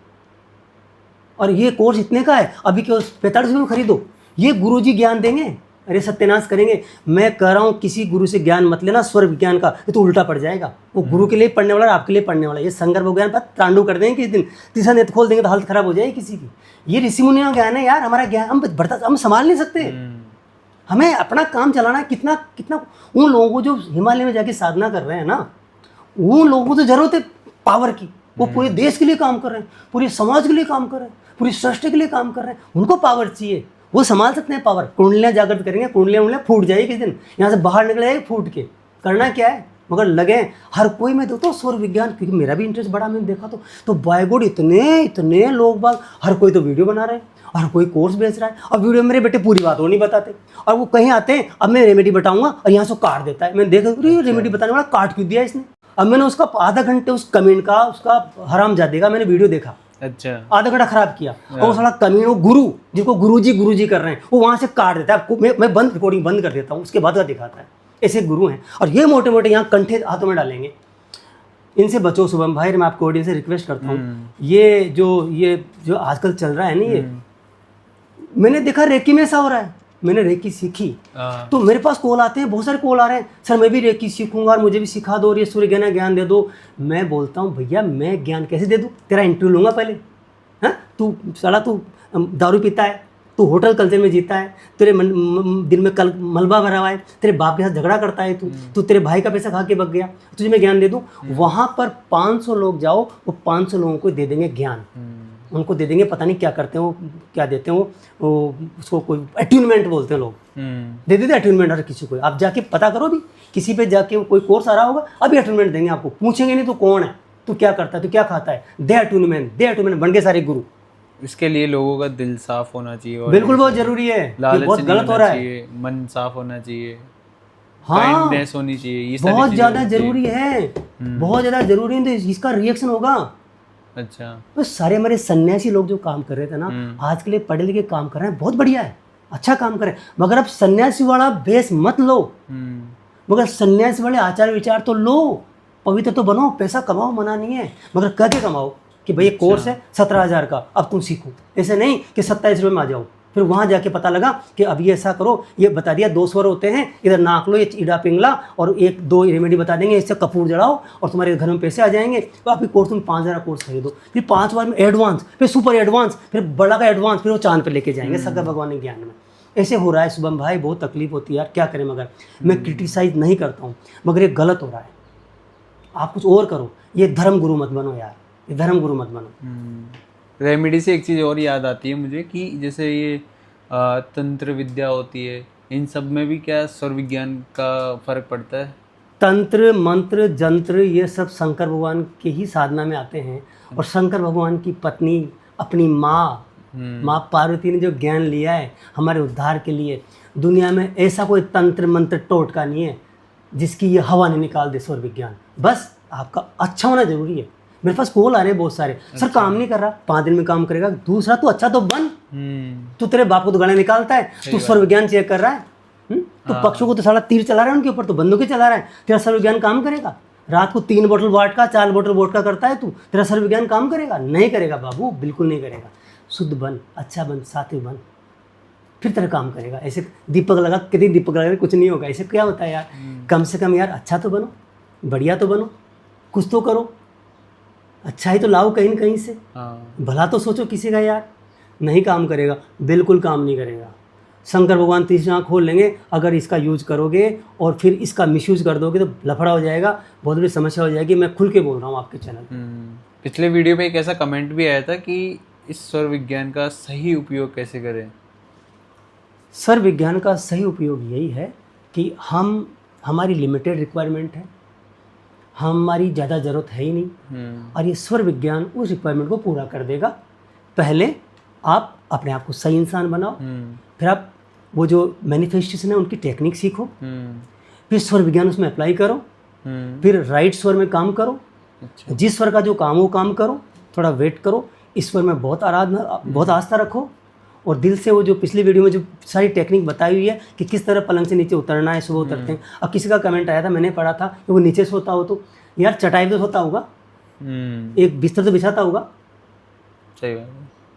[SPEAKER 2] और ये कोर्स इतने का है, अभी क्यों 45 में खरीदो, ये गुरुजी ज्ञान देंगे। अरे सत्यानाश करेंगे। मैं कह रहा हूँ किसी गुरु से ज्ञान मत लेना, स्वर विज्ञान का, ये तो उल्टा पड़ जाएगा। वो गुरु के लिए पढ़ने वाला, आपके लिए पढ़ने वाला। ये संगर ज्ञान पर तांडव कर देंगे किसी दिन, तीसरा नेत्र खोल देंगे तो हालत खराब हो जाएगी किसी की। ये ऋषि मुनियों का ज्ञान है यार, हमारा ज्ञान हम संभाल नहीं सकते। हमें अपना काम चलाना है। कितना उन लोगों को जो हिमालय में जाके साधना कर रहे हैं ना, उन लोगों को तो जरूरत है पावर की। वो पूरे देश के लिए काम कर रहे हैं, पूरे समाज के लिए काम कर रहे हैं, पूरी सृष्टि के लिए काम कर रहे हैं। उनको पावर चाहिए, वो संभाल सकते हैं पावर। कुंडलियाँ जागृत करेंगे, कुंडलियाँ फूट जाएगी किसी दिन, यहाँ से बाहर निकल जाएगी फूट के। करना क्या है, मगर लगे हर कोई। मैं देखता हूँ स्वर विज्ञान, क्योंकि मेरा भी इंटरेस्ट बड़ा, मैंने देखा तो बाय गॉड इतने लोग बाग, हर कोई तो वीडियो बना रहे हैं, हर कोई कोर्स बेच रहा है। और वीडियो मेरे बेटे पूरी बात वो नहीं बताते, और वो कहीं आते हैं, अब मैं रेमेडी बताऊंगा और यहाँ से काट देता है। मैंने देखा रेमेडी बताने वाला काट क्यों दिया इसने। अब मैंने उसका आधा घंटे उस कमेंट का, उसका हरामजादे का मैंने वीडियो देखा,
[SPEAKER 1] अच्छा
[SPEAKER 2] आधा घंटा खराब किया। और वो साला कमीन, वो गुरु जिनको गुरुजी कर रहे हैं, वो वहाँ से काट देता है। मैं रिकॉर्डिंग बंद कर देता हूँ, उसके बाद का दिखाता है। ऐसे गुरु हैं, और ये मोटे मोटे यहाँ कंठे हाथों में डालेंगे। इनसे बचो शुभम भाई, मैं आपको ऑडियंस से रिक्वेस्ट करता हूँ। ये जो आजकल चल रहा है ना, ये मैंने देखा रेकी में ऐसा हो रहा है। मैंने रेकी सीखी तो मेरे पास कॉल आते हैं, बहुत सारे कॉल आ रहे हैं, सर मैं भी रेकी सीखूंगा और मुझे भी सिखा दो और ये सूर्य ज्ञान दे दो। मैं बोलता हूँ भैया मैं ज्ञान कैसे दे दूँ, तेरा इंटरव्यू लूँगा पहले। हाँ, तू दारू पीता है, तू होटल कल्चर में जीता है, तेरे दिल में कल मलबा भरा हुआ है, तेरे बाप के साथ झगड़ा करता है, तू तेरे भाई का पैसा खा के बच गया, तुझे मैं ज्ञान दे दूँ। वहाँ पर 500 लोग जाओ, वो 500 लोगों को दे देंगे ज्ञान। उनको दे देंगे, पता नहीं क्या करते हैं वो, क्या देते हैं वो उसको कोई अट्यूनमेंट बोलते हैं लोग, दे देते अट्यूनमेंट हर किसी को। आप जाके पता करो भी, किसी पे जाके कोई कोर्स आ रहा होगा, अभी अट्यूनमेंट देंगे आपको। पूछेंगे नहीं तो कौन है, तू क्या करता है, तू क्या खाता है, दे अट्यूनमेंट बन गए सारे गुरु।
[SPEAKER 1] इसके लिए लोगों का दिल साफ होना चाहिए, और
[SPEAKER 2] बिल्कुल बहुत जरूरी है, ये बहुत गलत हो रहा है।
[SPEAKER 1] मन साफ होना चाहिए,
[SPEAKER 2] हाँ
[SPEAKER 1] काइंडनेस होनी चाहिए, ये
[SPEAKER 2] बहुत ज़्यादा जरूरी है, बहुत ज़्यादा जरूरी है। तो इसका रिएक्शन होगा।
[SPEAKER 1] अच्छा,
[SPEAKER 2] तो सारे हमारे सन्यासी लोग जो काम कर रहे थे ना, आज के लिए पढ़े लिखे काम कर रहे हैं, बहुत बढ़िया है, अच्छा काम करें। मगर अब सन्यासी वाला बेस मत लो, मगर सन्यासी वाले आचार विचार तो लो, पवित्र तो बनो, पैसा कमाओ, मना नहीं है, मगर कह के कमाओ कि भाई ये कोर्स है 17,000 का, अब तुम सीखो। ऐसे नहीं कि 27 रुपये में आ जाओ, फिर वहाँ जाके पता लगा कि अब ये ऐसा करो, ये बता दिया 2 स्वर होते हैं, इधर नाक लो, ये ईड़ा पिंगला, और 1-2 रेमेडी बता देंगे, इससे कपूर जलाओ और तुम्हारे घर में पैसे आ जाएंगे। तो आपकी कोर्स तुम 5,000 कोर्स खरीदो, फिर 5 बार में एडवांस, फिर सुपर एडवांस, फिर बड़ा का एडवांस, फिर वो चांद पर लेके जाएंगे शंकर भगवान के ज्ञान में। ऐसे हो रहा है शुभम भाई, बहुत तकलीफ होती है यार, क्या करें। मगर मैं क्रिटिसाइज नहीं करता हूँ, मगर ये गलत हो रहा है। आप कुछ और करो, ये धर्म गुरु मत बनो यार, ये धर्म गुरु मत बनो।
[SPEAKER 1] रेमेडी से एक चीज़ और याद आती है मुझे कि जैसे ये तंत्र विद्या होती है, इन सब में भी क्या स्वर विज्ञान का फर्क पड़ता है?
[SPEAKER 2] तंत्र मंत्र जंत्र ये सब शंकर भगवान के ही साधना में आते हैं। और शंकर भगवान की पत्नी अपनी माँ पार्वती ने जो ज्ञान लिया है हमारे उद्धार के लिए, दुनिया में ऐसा कोई तंत्र मंत्र टोटका नहीं है जिसकी ये हवा नहीं निकाल दे स्वर विज्ञान। बस आपका अच्छा होना जरूरी है। मेरे पास कॉल आ रहे हैं बहुत सारे, सर काम नहीं कर रहा, 5 दिन में काम करेगा। दूसरा तू अच्छा तो बन, तू तेरे बाप को तो गाने निकालता है, तू स्वर विज्ञान चेक कर रहा है। तो पक्षों को तो साला तीर चला रहा है, उनके ऊपर तो बंदूकें चला रहा है। तेरा सर्व विज्ञान काम करेगा? रात को 3 बोतल वोडका 4 बोतल वोडका करता है तू, तेरा सर्व विज्ञान काम करेगा? नहीं करेगा बाबू, बिल्कुल नहीं करेगा। शुद्ध बन, अच्छा बन, सात्विक बन, फिर तेरा काम करेगा। ऐसे दीपक लगा, कितनी दीपक लगा कुछ नहीं होगा। ऐसे क्या होता है यार, कम से कम यार अच्छा तो बनो, बढ़िया तो बनो, कुछ तो करो, अच्छा ही तो लाओ कहीं न कहीं से। भला तो सोचो किसी का यार। नहीं काम करेगा, बिल्कुल काम नहीं करेगा। शंकर भगवान तीसरी आँख खोल लेंगे अगर इसका यूज करोगे और फिर इसका मिसयूज कर दोगे तो लफड़ा हो जाएगा, बहुत बड़ी समस्या हो जाएगी। मैं खुल के बोल रहा हूँ आपके चैनल पर।
[SPEAKER 1] पिछले वीडियो पे एक ऐसा कमेंट भी आया था कि इस स्वर विज्ञान का सही उपयोग कैसे करें?
[SPEAKER 2] स्वर विज्ञान का सही उपयोग यही है कि हमारी लिमिटेड रिक्वायरमेंट है, हमारी ज़्यादा ज़रूरत है ही नहीं, और ये स्वर विज्ञान उस रिक्वायरमेंट को पूरा कर देगा। पहले आप अपने आप को सही इंसान बनाओ, फिर आप वो जो मैनिफेस्टेशन है उनकी टेक्निक सीखो, फिर स्वर विज्ञान उसमें अप्लाई करो, फिर राइट स्वर में काम करो। अच्छा। जिस स्वर का जो काम वो काम करो, थोड़ा वेट करो, ईश्वर में बहुत आराधना, बहुत आस्था रखो, और दिल से वो जो पिछली वीडियो में जो सारी टेक्निक बताई हुई है कि किस तरह पलंग से नीचे उतरना है, सुबह उतरते हैं। अब किसी का कमेंट आया था, मैंने पढ़ा था कि वो नीचे सोता हो तो यार चटाई पे सोता होगा, एक बिस्तर तो बिछाता होगा,
[SPEAKER 1] सही बात,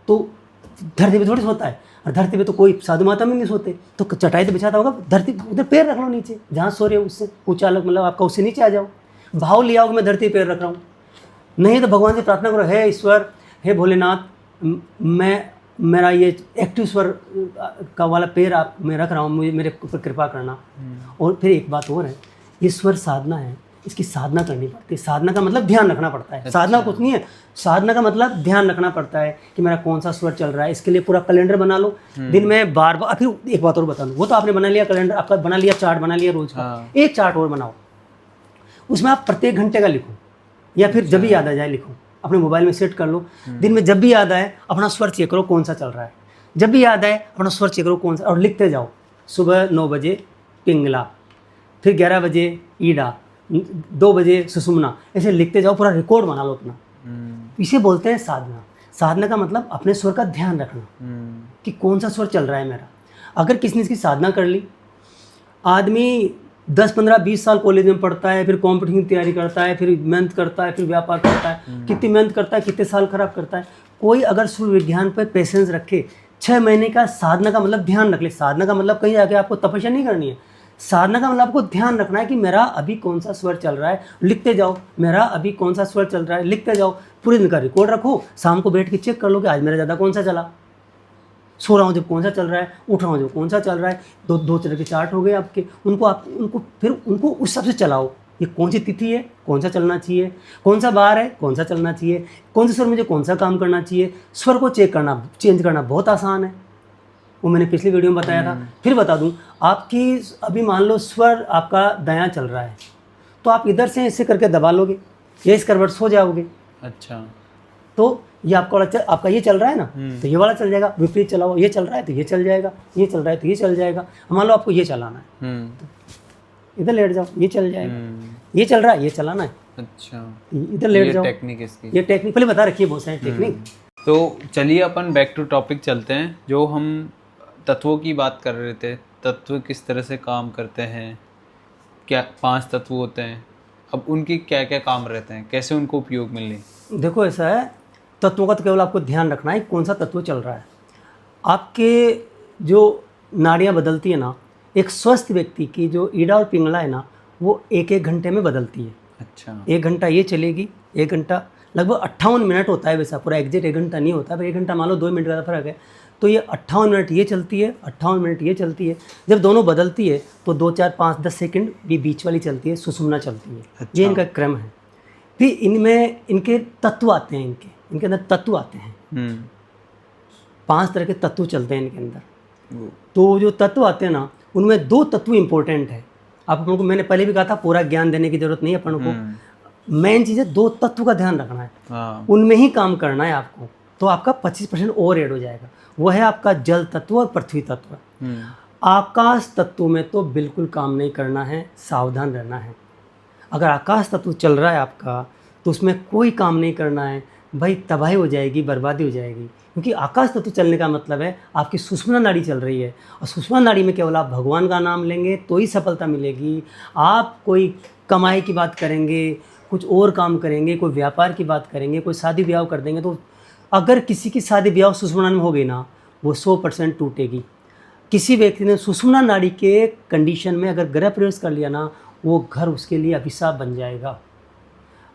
[SPEAKER 2] तो धरती पे थोड़ी सोता है। और धरती पे तो कोई साधु माता में नहीं सोते, तो चटाई तो बिछाता होगा, धरती उधर पैर रख लो नीचे, जहाँ सो रहे हो उससे ऊंचा अलग, मतलब आपका उससे नीचे आ जाओ, भाव लिया हो कि मैं धरती पैर रख रहा हूँ। नहीं तो भगवान से प्रार्थना करो, हे ईश्वर, हे भोलेनाथ, मैं मेरा ये एक्टिव स्वर का वाला पैर आप मैं रख रहा हूँ, मुझे मेरे ऊपर कृपा करना। और फिर एक बात और है, ये स्वर साधना है, इसकी साधना करनी पड़ती है। साधना का मतलब ध्यान रखना पड़ता है। अच्छा। साधना कुछ नहीं है, साधना का मतलब ध्यान रखना पड़ता है कि मेरा कौन सा स्वर चल रहा है। इसके लिए पूरा कैलेंडर बना लो, दिन में बार बार। फिर एक बात और बता दूँ, वो तो आपने बना लिया कैलेंडर, आपका बना लिया चार्ट, बना लिया रोज का। एक चार्ट और बनाओ, उसमें आप प्रत्येक घंटे का लिखो, या फिर जब भी याद आ जाए लिखो, अपने मोबाइल में सेट कर लो। दिन में जब भी याद आए अपना स्वर चेक करो कौन सा चल रहा है, जब भी याद आए अपना स्वर चेक करो कौन सा, और लिखते जाओ। सुबह 9 बजे पिंगला, फिर 11 बजे ईडा, 2 बजे सुषुम्ना, ऐसे लिखते जाओ, पूरा रिकॉर्ड बना लो अपना। इसे बोलते हैं साधना। साधना का मतलब अपने स्वर का ध्यान रखना कि कौन सा स्वर चल रहा है मेरा। अगर किसी ने इसकी साधना कर ली, आदमी 10, 15, 20 साल कॉलेज में पढ़ता है, फिर कॉम्पिटिशन की तैयारी करता है, फिर मेहनत करता है, फिर व्यापार करता है, कितनी मेहनत करता है, कितने साल खराब करता है। कोई अगर स्वर विज्ञान पर पेशेंस रखे, 6 महीने का साधना का मतलब ध्यान रख ले। साधना का मतलब कहीं जाके आपको तपस्या नहीं करनी है, साधना का मतलब आपको ध्यान रखना है कि मेरा अभी कौन सा स्वर चल रहा है, लिखते जाओ। मेरा अभी कौन सा स्वर चल रहा है, लिखते जाओ। पूरे दिन का रिकॉर्ड रखो, शाम को बैठ के चेक कर लो कि आज मेरा ज़्यादा कौन सा चला, सो रहा हूँ जब कौन सा चल रहा है, उठ रहा हूँ जब कौन सा चल रहा है। दो तरह के चार्ट हो गए आपके, उनको उस हिसाब से चलाओ। ये कौन सी तिथि है, कौन सा चलना चाहिए, कौन सा बार है, कौन सा चलना चाहिए, कौन से स्वर मुझे कौन सा काम करना चाहिए। स्वर को चेंज करना बहुत आसान है, वो मैंने पिछली वीडियो में बताया था। फिर बता दूं, आपकी अभी मान लो स्वर आपका दायां चल रहा है, तो आप इधर से ऐसे करके दबा लोगे, ये इस करवट सो जाओगे। अच्छा, तो ये आपका ये चल रहा है ना, तो ये वाला चल जाएगा। विपरीत चलाओ, ये चल रहा है तो ये चल जाएगा, ये चल रहा है तो ये चल जाएगा। मान लो आपको ये चलाना है, तो इधर लेट जाओ, ये चल जाएगा। ये चल रहा है, ये चलाना है, अच्छा, इधर लेट जाओ। टेक्निक इसकी, ये टेक्निक पहले बता रखी है, बहुत सारी टेक्निक।
[SPEAKER 1] तो चलिए अपन बैक टू टॉपिक चलते हैं। जो हम तत्वों की बात कर रहे थे, तत्व किस तरह से काम करते हैं, क्या 5 तत्व होते हैं, अब उनके क्या क्या काम रहते हैं, कैसे उनको उपयोग मिलने।
[SPEAKER 2] देखो ऐसा है, तत्वों का तो केवल आपको ध्यान रखना है कौन सा तत्व चल रहा है। आपके जो नाड़ियाँ बदलती है ना, एक स्वस्थ व्यक्ति की जो ईडा और पिंगला है ना, वो 1-1 घंटे में बदलती है। अच्छा, 1 घंटा ये चलेगी, 1 घंटा लगभग 58 मिनट होता है, वैसा पूरा एग्जैक्ट 1 घंटा नहीं होता है, पर 1 घंटा मान लो 2 मिनट का फर्क है। तो ये 58 मिनट ये चलती है, 58 मिनट ये चलती है। जब दोनों बदलती है तो 2, 4, 5, 10 सेकंड ये बीच वाली चलती है, सुषुम्ना चलती है। अच्छा। ये इनका क्रम है। फिर इनमें इनके तत्व आते हैं, इनके अंदर तत्व आते हैं। 5 तरह के तत्व चलते हैं इनके अंदर। तो जो तत्व आते हैं ना, उनमें 2 तत्व इंपॉर्टेंट है। आप अपन को, मैंने पहले भी कहा था, पूरा ज्ञान देने की जरूरत नहीं है अपन को। मेन चीज़ है 2 तत्व का ध्यान रखना है,
[SPEAKER 1] हाँ।
[SPEAKER 2] उनमें ही काम करना है आपको। तो आपका 25% और ऐड हो जाएगा। वो है आपका जल तत्व और पृथ्वी तत्व। आकाश तत्व में तो बिल्कुल काम नहीं करना है, सावधान रहना है। अगर आकाश तत्व चल रहा है आपका, तो उसमें कोई काम नहीं करना है भाई, तबाही हो जाएगी, बर्बादी हो जाएगी। क्योंकि आकाश तत्व चलने का मतलब है आपकी सुषुम्ना नाड़ी चल रही है, और सुषुम्ना नाड़ी में केवल आप भगवान का नाम लेंगे तो ही सफलता मिलेगी। आप कोई कमाई की बात करेंगे, कुछ और काम करेंगे, कोई व्यापार की बात करेंगे, कोई शादी ब्याह कर देंगे, तो अगर किसी की शादी ब्याह सुषुम्ना में हो गई ना, वो 100% टूटेगी। किसी व्यक्ति ने सुषुम्ना नाड़ी के कंडीशन में अगर गृह प्रवेश कर लिया ना, वो घर उसके लिए अभिशाप बन जाएगा।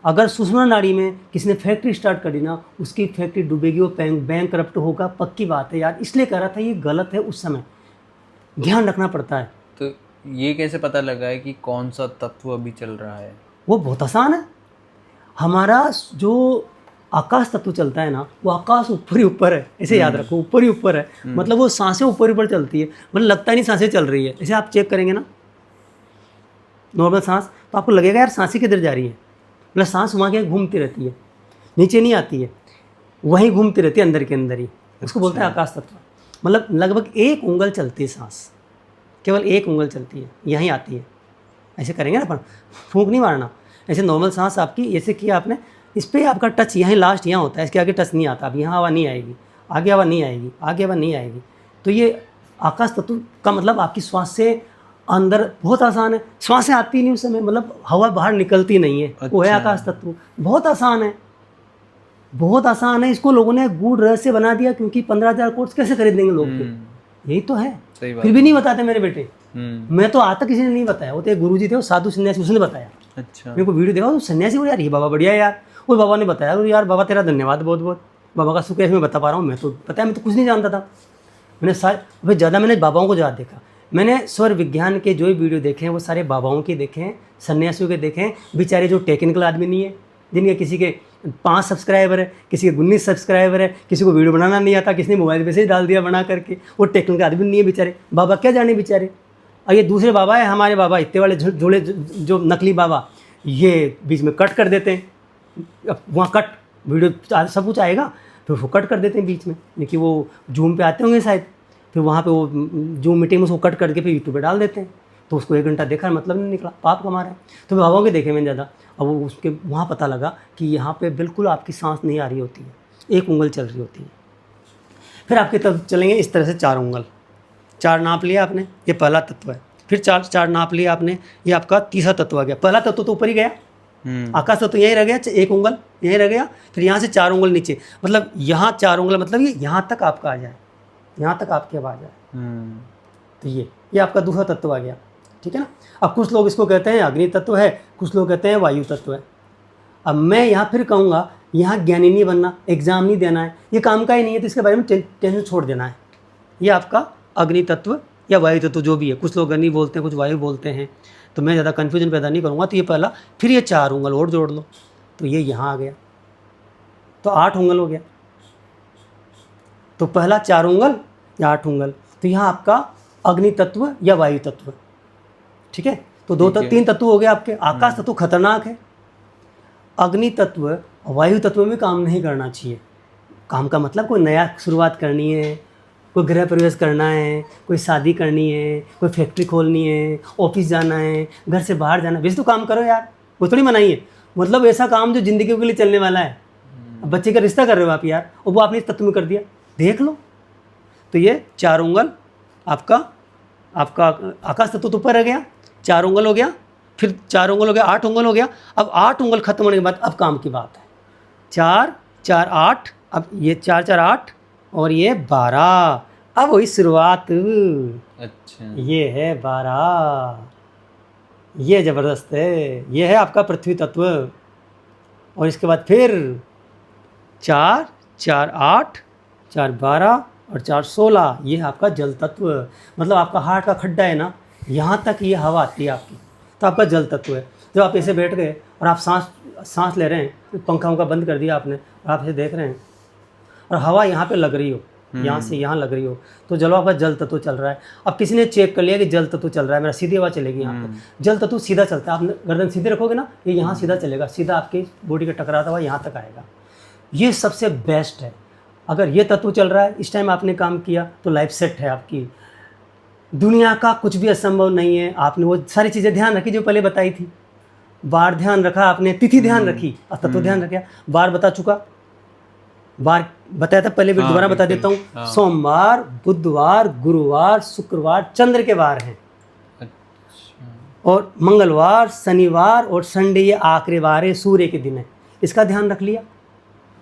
[SPEAKER 2] अगर सुषुम्ना नाड़ी में किसी ने फैक्ट्री स्टार्ट कर दी ना, उसकी फैक्ट्री डूबेगी, वो बैंक करप्ट होगा, पक्की बात है यार। इसलिए कह रहा था ये गलत है, उस समय ध्यान रखना पड़ता है।
[SPEAKER 1] तो ये कैसे पता लगा है कि कौन सा तत्व अभी चल रहा है?
[SPEAKER 2] वो बहुत आसान है। हमारा जो आकाश तत्व चलता है ना, वो आकाश ऊपर ही ऊपर है, ऐसे याद रखो, ऊपर ही ऊपर है। मतलब वो सांसें ऊपर ही ऊपर चलती है, मतलब लगता ही नहीं सांसें चल रही है। जैसे आप चेक करेंगे ना नॉर्मल सांस, तो आपको लगेगा यार सांसें किधर जा रही है, मतलब सांस वहाँ के घूमती रहती है, नीचे नहीं आती है, वहीं घूमती रहती है अंदर के अंदर ही। उसको बोलते हैं आकाश तत्व। मतलब लगभग 1 उंगल चलती है सांस, केवल 1 उंगल चलती है, यहीं आती है। ऐसे करेंगे ना अपन, फूंक नहीं मारना, ऐसे नॉर्मल सांस आपकी ऐसे किया आपने, इस पर आपका टच यहीं लास्ट यहाँ होता है, इसके आगे टच नहीं आता। अब यहाँ हवा नहीं आएगी, आगे हवा नहीं आएगी, आगे हवा नहीं आएगी। तो ये आकाश तत्व का मतलब आपकी श्वास से अंदर बहुत आसान है। श्वासें आती नहीं उस समय, मतलब हवा बाहर निकलती नहीं है। अच्छा। वो है आकाश तत्व। बहुत आसान है, बहुत आसान है। इसको लोगों ने गूढ़ रहस्य बना दिया, क्योंकि 15,000 कोर्स कैसे खरीद लेंगे लोग? यही तो है। फिर भी नहीं बताते मेरे बेटे। मैं तो आज तक किसी ने नहीं बताया। वो तो एक गुरुजी थे, वो साधु सन्यासी, उसने बताया। अच्छा। मेरे को वीडियो देखा, तो सन्यासी बोले यार ये बाबा बढ़िया है यार। वो बाबा ने बताया, और यार बाबा तेरा धन्यवाद बहुत बहुत, बाबा का शुक्र है मैं बता पा रहा हूँ। मैं तो पता है, मैं तो कुछ नहीं जानता था। मैंने भाई ज़्यादा मैंने बाबाओं को ज़्यादा देखा। मैंने स्वर विज्ञान के जो भी वीडियो देखे हैं वो सारे बाबाओं के देखे हैं, सन्यासियों के देखे हैं। बेचारे जो टेक्निकल आदमी नहीं है, जिनके किसी के 5 सब्सक्राइबर है, किसी के 19 सब्सक्राइबर है, किसी को वीडियो बनाना नहीं आता, किसी ने मोबाइल पे से ही डाल दिया बना करके, वो टेक्निकल आदमी नहीं है बेचारे। बाबा क्या जाने बेचारे। और ये दूसरे बाबा है, हमारे बाबा इतने वाले जुड़े जो नकली बाबा, ये बीच में कट कर देते हैं। अब वहाँ कट वीडियो सब कुछ आएगा, फिर वो कट कर देते हैं बीच में, लेकिन वो जूम पे आते होंगे शायद, फिर वहाँ पे वो जूम मीटिंग में उसको कट करके फिर यूट्यूब पे डाल देते हैं। तो उसको 1 घंटा देखा, मतलब नहीं निकला, पाप कमा रहा है। तो बाबाओं के देखे मैंने ज़्यादा। अब वो उसके वहाँ पता लगा कि यहाँ पे बिल्कुल आपकी सांस नहीं आ रही होती है, 1 उंगल चल रही होती है। फिर आपके तब चलेंगे इस तरह से 4 उंगल, 4 नाप लिया आपने, ये पहला तत्व है। फिर 4 नाप लिया आपने, ये आपका तीसरा तत्व आ गया। पहला तत्व तो ऊपर ही गया, आकाश तत्व यहीं रह गया, 1 उंगल यहीं रह गया। फिर यहाँ से 4 उंगल नीचे, मतलब यहाँ 4 उंगल, मतलब ये यहाँ तक आपका आ जाए, यहाँ तक आपकी आवाज़ आए। तो ये आपका दूसरा तत्व आ गया, ठीक है ना। अब कुछ लोग इसको कहते हैं अग्नि तत्व है, कुछ लोग कहते हैं वायु तत्व है। अब मैं यहाँ फिर कहूँगा, यहाँ ज्ञानी नहीं बनना, एग्ज़ाम नहीं देना है, ये काम का ही नहीं है, तो इसके बारे में टेंशन छोड़ देना है। ये आपका अग्नि तत्व या वायु तत्व जो भी है, कुछ लोग अग्नि बोलते हैं, कुछ वायु बोलते हैं, तो मैं ज़्यादा कन्फ्यूजन पैदा नहीं करूँगा। तो ये पहला, फिर ये 4 उंगल और जोड़ लो, तो ये यहाँ आ गया, तो 8 उंगल हो गया। तो पहला 4 उंगल या 8 उंगल, तो यहाँ आपका अग्नि तत्व या वायु तत्व, ठीक है। तो 3 तत्व हो गए आपके। आकाश तत्व खतरनाक है, अग्नि तत्व वायु तत्व में काम नहीं करना चाहिए। काम का मतलब कोई नया शुरुआत करनी है, कोई गृह प्रवेश करना है, कोई शादी करनी है, कोई फैक्ट्री खोलनी है, ऑफिस जाना है, घर से बाहर जाना है, वैसे तो काम करो यार, वो थोड़ी मनाही है। मतलब ऐसा काम जो ज़िंदगी के लिए चलने वाला है। अब बच्चे का रिश्ता कर रहे हो आप यार, और वो आपने इस तत्व में कर दिया, देख लो। तो ये 4 उंगल आपका आकाश तत्व तो ऊपर रह गया, 4 उंगल हो गया, फिर 4 उंगल हो गया, 8 उंगल हो गया। अब 8 उंगल खत्म होने के बाद अब काम की बात है। 4 4 8, अब ये 4 4 8 और ये 12, अब वही शुरुआत। अच्छा, ये है 12, ये ज़बरदस्त है, ये है आपका पृथ्वी तत्व। और इसके बाद फिर 4 4 8 4 12 और 4 16, ये है आपका जल तत्व। मतलब आपका हार्ट का खड्डा है ना, यहाँ तक ये हवा आती है आपकी, तो आपका जल तत्व है। जब आप ऐसे बैठ गए और आप सांस ले रहे हैं, पंखा बंद कर दिया आपने और आप ऐसे देख रहे हैं और हवा यहाँ पे लग रही हो, यहाँ से यहाँ लग रही हो, तो चलो आपका जल तत्व चल रहा है। अब किसी ने चेक कर लिया कि जल तत्व चल रहा है, मेरा सीधी हवा चलेगी यहाँ पर, जल तत्व सीधा चलता है। आप गर्दन सीधे रखोगे ना, ये यहाँ सीधा चलेगा, सीधा आपके बॉडी का टकराता हुआ यहाँ तक आएगा। ये सबसे बेस्ट है। अगर ये तत्व चल रहा है, इस टाइम आपने काम किया तो लाइफ सेट है आपकी। दुनिया का कुछ भी असंभव नहीं है। आपने वो सारी चीज़ें ध्यान रखी जो पहले बताई थी, बार ध्यान रखा आपने, तिथि ध्यान रखी और तत्व ध्यान रखा। बार बता चुका, बार बताया था पहले, भी दोबारा बता देता हूँ। सोमवार, बुधवार, गुरुवार, शुक्रवार चंद्र के वार हैं, और मंगलवार, शनिवार और संडे ये आखिरी वार है, सूर्य के दिन है। इसका ध्यान रख लिया।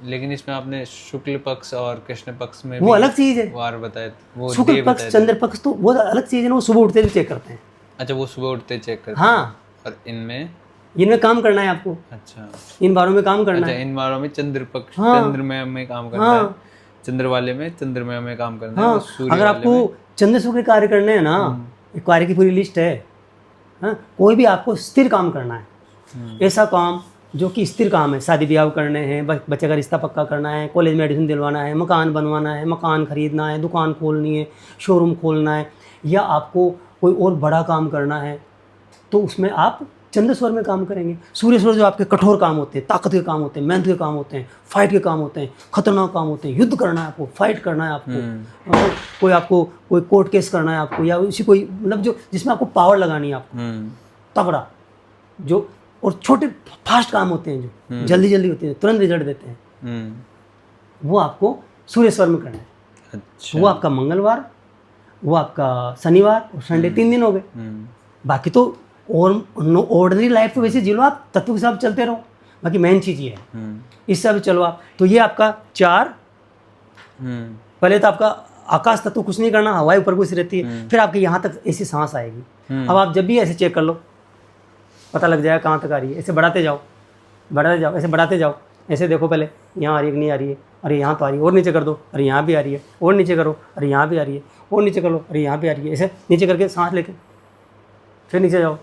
[SPEAKER 1] लेकिन इसमें आपने शुक्ल पक्ष और कृष्ण पक्ष में
[SPEAKER 2] वो अलग चीज है,
[SPEAKER 1] वार बताए, वो
[SPEAKER 2] शुक्ल पक्ष चंद्र पक्ष तो वो अलग चीज है ना, वो सुबह उठते भी चेक करते हैं।
[SPEAKER 1] अच्छा, वो सुबह उठते चेक करते
[SPEAKER 2] हाँ।
[SPEAKER 1] हैं। और
[SPEAKER 2] इनमें काम करना है आपको।
[SPEAKER 1] अच्छा,
[SPEAKER 2] इन बारों में काम करना है।
[SPEAKER 1] इन बारों में चंद्र पक्ष,
[SPEAKER 2] हाँ।
[SPEAKER 1] चंद्रमय में काम करना है, चंद्र वाले में चंद्रमय में काम करना है। सूर्य
[SPEAKER 2] अगर आपको चंद्र सूर्य कार्य करने हैं ना, एक कार्य की पूरी लिस्ट है। हाँ, कोई भी आपको स्थिर काम करना है, ऐसा काम जो कि स्थिर काम है, शादी ब्याह करने हैं, बच्चे का रिश्ता पक्का करना है, कॉलेज में एडमिशन दिलवाना है, मकान बनवाना है, मकान खरीदना है, दुकान खोलनी है, शोरूम खोलना है, या आपको कोई और बड़ा काम करना है, तो उसमें आप चंद्र स्वर में काम करेंगे। सूर्य स्वर जो आपके कठोर काम होते हैं, ताकत के काम होते हैं, मेहनत के काम होते हैं, फाइट के काम होते हैं, खतरनाक काम होते हैं, युद्ध करना है आपको, फाइट करना है आपको, कोई आपको कोई कोर्ट केस करना है आपको, या उसी कोई मतलब जो जिसमें आपको पावर लगानी है आपको, तगड़ा जो, और छोटे फास्ट काम होते हैं जो जल्दी जल्दी होते हैं, तुरंत रिजल्ट देते हैं, वो आपको सूर्य स्वर में करना है।
[SPEAKER 1] अच्छा।
[SPEAKER 2] वो आपका मंगलवार, वो आपका शनिवार और संडे 3 दिन हो गए। बाकी तो और ऑर्डिनरी लाइफ तो वैसे जी लो, आप तत्व के हिसाब चलते रहो, बाकी मेन चीज़ ये है, इस हिसाब से चलो आप। तो ये आपका 4, पहले तो आपका आकाश तत्व कुछ नहीं करना, हवाई ऊपर कुछ रहती है, फिर आपके यहाँ तक ऐसी सांस आएगी। अब आप जब भी ऐसे चेक कर लो, पता लग जाएगा कहाँ तक आ रही है। ऐसे बढ़ाते जाओ, ऐसे बढ़ाते जाओ, ऐसे देखो पहले यहाँ आ रही है कि नहीं आ रही है, अरे यहाँ तो आ रही है, और नीचे कर दो, अरे यहाँ भी आ रही है, और नीचे करो, अरे यहाँ भी आ रही है, और नीचे कर लो, अरे यहाँ भी आ रही है। ऐसे नीचे करके सांस लेके फिर नीचे जाओ,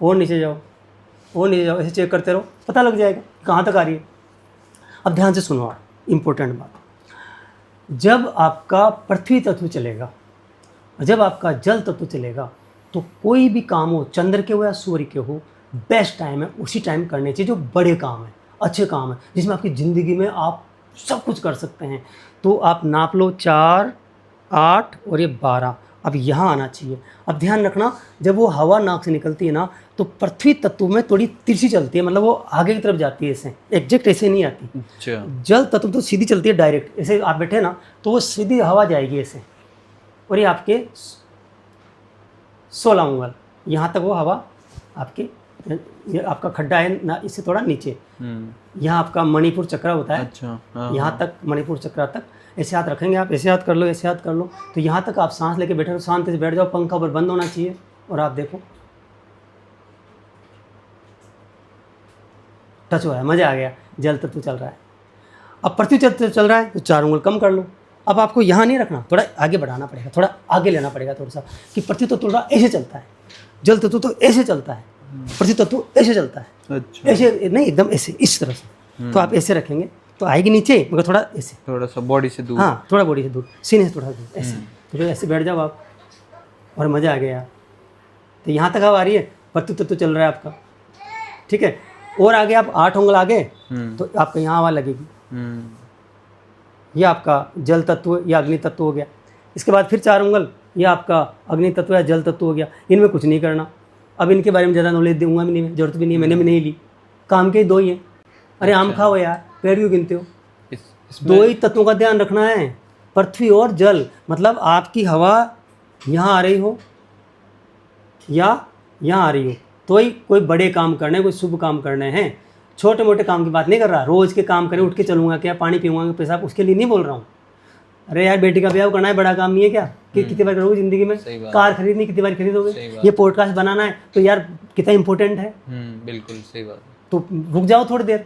[SPEAKER 2] और नीचे जाओ, और नीचे जाओ, ऐसे चेक करते रहो, पता लग जाएगा कहाँ तक आ रही है। अब ध्यान से सुनो, आप इम्पोर्टेंट बात, जब आपका पृथ्वी तत्व चलेगा, जब आपका जल तत्व चलेगा, तो कोई भी काम हो, चंद्र के हो या सूर्य के हो, बेस्ट टाइम है उसी टाइम करने चाहिए जो बड़े काम है, अच्छे काम है, जिसमें आपकी ज़िंदगी में आप सब कुछ कर सकते हैं। तो आप नाप लो 4, 8 और ये 12, अब यहाँ आना चाहिए। अब ध्यान रखना, जब वो हवा नाक से निकलती है ना, तो पृथ्वी तत्व में थोड़ी तिरछी चलती है, मतलब वो आगे की तरफ जाती है, ऐसे एग्जैक्ट ऐसे नहीं आती।
[SPEAKER 1] अच्छा।
[SPEAKER 2] जल तत्व तो सीधी चलती है डायरेक्ट, ऐसे आप बैठे ना तो वो सीधी हवा जाएगी ऐसे, और ये आपके 16 उंगल यहाँ तक वो हवा आपके, ये आपका खड्डा है ना, इससे थोड़ा नीचे, यहाँ आपका मणिपुर चक्र होता है।
[SPEAKER 1] अच्छा।
[SPEAKER 2] यहाँ तक मणिपुर चक्र तक ऐसे हाथ रखेंगे आप, ऐसे हाथ कर लो, ऐसे हाथ कर लो, तो यहाँ तक आप सांस लेके बैठे हो, शांति से बैठ जाओ, पंखा ऊपर बंद होना चाहिए, और आप देखो टच हो रहा है, मज़ा आ गया, जल तत्व चल रहा है। अब पृथ्वी तत्व चल रहा है तो 4 उंगल कम कर लो। अब आपको यहाँ नहीं रखना, थोड़ा आगे बढ़ाना पड़ेगा, थोड़ा आगे लेना पड़ेगा थोड़ा सा, कि पृथ्वी तत्व थोड़ा ऐसे चलता है, जल तत्व तो ऐसे चलता है, पृथ्वी तत्व ऐसे चलता है।
[SPEAKER 1] अच्छा।
[SPEAKER 2] ऐसे नहीं, एकदम ऐसे, इस तरह से। तो आप ऐसे रखेंगे तो आएगी नीचे, मगर थोड़ा ऐसे,
[SPEAKER 1] थोड़ा सा बॉडी से दूर।
[SPEAKER 2] हाँ, थोड़ा बॉडी से दूर, सीने से थोड़ा दूर, ऐसे। तो जो ऐसे बैठ जाओ आप, और मज़ा आ गया। तो यहाँ तक हवा आ रही है, पृथ्वी तत्व चल रहा है आपका, ठीक है। और आगे आप 8 उंगल आगे, तो आपका यहाँ हवा लगेगी। ये आपका जल तत्व या अग्नि तत्व हो गया। इसके बाद फिर 4 उंगल, ये आपका अग्नि तत्व या जल तत्व हो गया। इनमें कुछ नहीं करना, अब इनके बारे में ज़्यादा नॉलेज दूंगा भी नहीं, जरूरत भी नहीं है, मैंने भी नहीं ली। काम के 2 ही हैं। अरे आम खाओ यार, पेड़ क्यों गिनते हो? 2 ही तत्वों का ध्यान रखना है, पृथ्वी और जल। मतलब आपकी हवा यहाँ आ रही हो या यहाँ आ रही हो, तो ही कोई बड़े काम करने, कोई शुभ काम करने हैं। छोटे मोटे काम की बात नहीं कर रहा, रोज़ के काम करें, उठ के चलूँगा क्या, पानी पीऊँगा पेशाब, उसके लिए नहीं बोल रहा हूँ। अरे यार, बेटी का ब्याह करना है, बड़ा काम नहीं है क्या? कि कितनी बार करोगे ज़िंदगी में? कार खरीदनी कितनी बार खरीदोगे? ये पॉडकास्ट बनाना है तो यार कितना इंपॉर्टेंट है।
[SPEAKER 1] बिल्कुल सही बात।
[SPEAKER 2] तो रुक जाओ थोड़ी देर,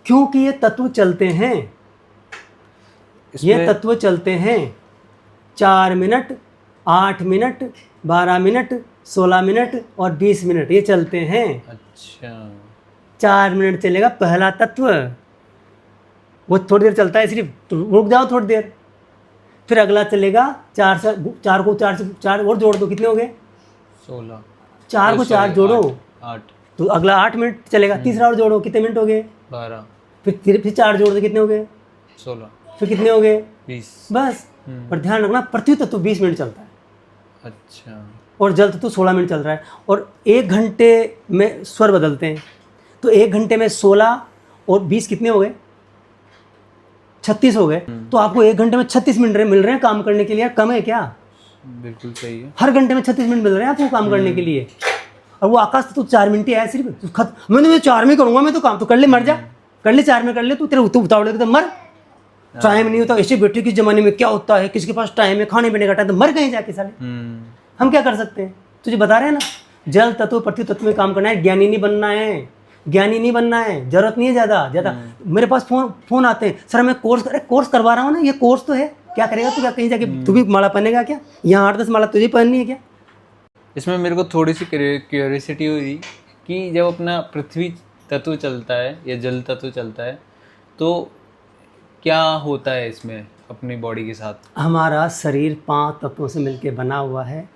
[SPEAKER 2] क्योंकि ये तत्व चलते हैं, ये तत्व चलते हैं 4 मिनट, 8 मिनट, 12 मिनट, 16 मिनट और 20 मिनट, ये चलते हैं।
[SPEAKER 1] अच्छा।
[SPEAKER 2] 4 मिनट चलेगा पहला तत्व, वो थोड़ी देर चलता है सिर्फ, तो रुक जाओ थोड़ी देर, फिर अगला चलेगा 4 को 4 और जोड़ दो, कितने हो गए?
[SPEAKER 1] 16।
[SPEAKER 2] 4 को 4 जोड़ो
[SPEAKER 1] 8।
[SPEAKER 2] तो अगला 8 मिनट चलेगा। तीसरा और जोड़ो, कितने मिनट हो गए?
[SPEAKER 1] 12।
[SPEAKER 2] फिर 4 जोड़ दो, कितने हो गए?
[SPEAKER 1] 16।
[SPEAKER 2] फिर कितने हो गए?
[SPEAKER 1] 20।
[SPEAKER 2] बस। पर ध्यान रखना, पृथ्वी तत्व 20 मिनट चलता है
[SPEAKER 1] अच्छा।
[SPEAKER 2] और जल तत्व 16 मिनट चल रहा है। और 1 घंटे में स्वर बदलते हैं, तो 1 घंटे में 16 और 20 कितने हो गए? 36 हो गए। तो आपको 1 घंटे में 36 मिनट मिल रहे हैं काम करने के लिए, कम है क्या?
[SPEAKER 1] बिल्कुल सही है।
[SPEAKER 2] हर घंटे में 36 मिनट मिल रहे हैं आपको काम करने के लिए। और वो आकाश तो 4 मिनट ही आया सिर्फ। मैं 4 में करूंगा, मैं तो काम तो कर ले, मर जा, कर ले 4 में कर ले, तू तेरे उतावले तो मर। टाइम नहीं होता, ऐसे बैठे, किस जमाने में क्या होता है, किसके पास टाइम है, खाने पीने का टाइम, तो मर गए जाके साले। हम क्या कर सकते हैं? तुझे बता रहे हैं ना, जल तत्व पृथ्वी तत्व में काम करना है, ज्ञानी नहीं बनना है, ज्ञानी नहीं बनना है, जरूरत नहीं है ज़्यादा। मेरे पास फोन आते हैं, सर मैं कोर्स करवा रहा हूँ ना, ये कोर्स तो है, क्या करेगा तू? क्या कहीं जाके तू भी माला पहनेगा क्या? यहाँ 8-10 माला तुझे पहननी है क्या?
[SPEAKER 1] इसमें मेरे को थोड़ी सी क्यूरियोसिटी हुई कि जब अपना पृथ्वी तत्व चलता है या जल तत्व चलता है तो क्या होता है इसमें अपनी बॉडी के साथ?
[SPEAKER 2] हमारा शरीर 5 तत्वों से मिलकर बना हुआ है,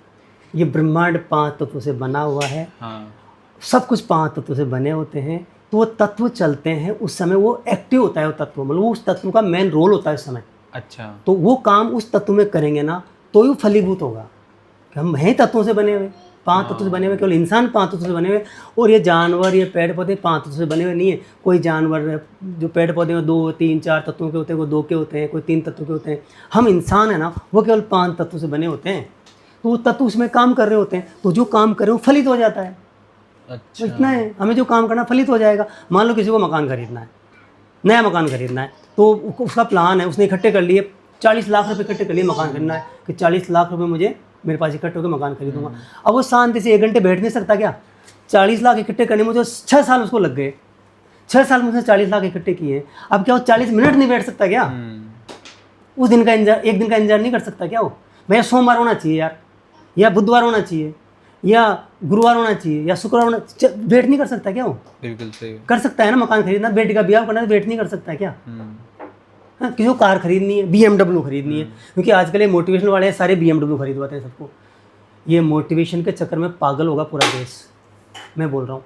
[SPEAKER 2] ये ब्रह्मांड 5 तत्वों से बना हुआ है।
[SPEAKER 1] हाँ।
[SPEAKER 2] सब कुछ 5 तत्वों से बने होते हैं। तो वो तत्व चलते हैं, उस समय वो एक्टिव होता है, वो तत्व मतलब उस तत्व का मेन रोल होता है उस समय।
[SPEAKER 1] अच्छा।
[SPEAKER 2] तो वो काम उस तत्व में करेंगे ना, तो ही फलीभूत होगा। कि हम हैं तत्वों से बने हुए, 5 तत्वों से बने हुए, केवल इंसान 5 तत्वों से बने हुए। और ये जानवर, ये पेड़ पौधे 5 तत्वों से बने हुए नहीं है। कोई जानवर जो पेड़ पौधे में 2, 3, 4 तत्वों के होते हैं, कोई 2 के होते हैं, कोई 3 तत्वों के होते हैं। हम इंसान है ना, वो केवल 5 तत्वों से बने होते हैं। तो वो तत्व उसमें काम कर रहे होते हैं, तो जो काम कर रहे हो फलित हो जाता है।
[SPEAKER 1] अच्छा।
[SPEAKER 2] तो इतना है, हमें जो काम करना फलित हो जाएगा। मान लो किसी को मकान खरीदना है, नया मकान खरीदना है, तो उसका प्लान है, उसने इकट्ठे कर लिए 40 लाख रुपए इकट्ठे कर लिए, मकान खरीदना है कि 40 लाख रुपए मुझे मेरे पास इकट्ठे होकर मकान खरीदूंगा। अब वो शांति से 1 घंटे बैठ नहीं सकता क्या? 40 लाख इकट्ठे करने में मुझे 6 साल उसको लग गए। 6 साल में उसने 40 लाख इकट्ठे किए। अब क्या वो 40 मिनट नहीं बैठ सकता क्या? उस दिन का इंतजार, 1 दिन का इंतजार नहीं कर सकता क्या वो? भैया सोमवार होना चाहिए यार, या बुधवार होना चाहिए, या गुरुवार होना चाहिए, या शुक्रवार होना, वेट नहीं कर सकता क्या वो?
[SPEAKER 1] बिल्कुल सही।
[SPEAKER 2] कर सकता है ना, मकान खरीदना, बेटी का ब्याह करना, वेट नहीं कर सकता क्या? हाँ, किसी को कार खरीदनी है, BMW खरीदनी है, क्योंकि आजकल ये मोटिवेशन वाले हैं, सारे BMW खरीदवाते हैं सबको। ये मोटिवेशन के चक्कर में पागल होगा पूरा देश, मैं बोल रहा हूँ।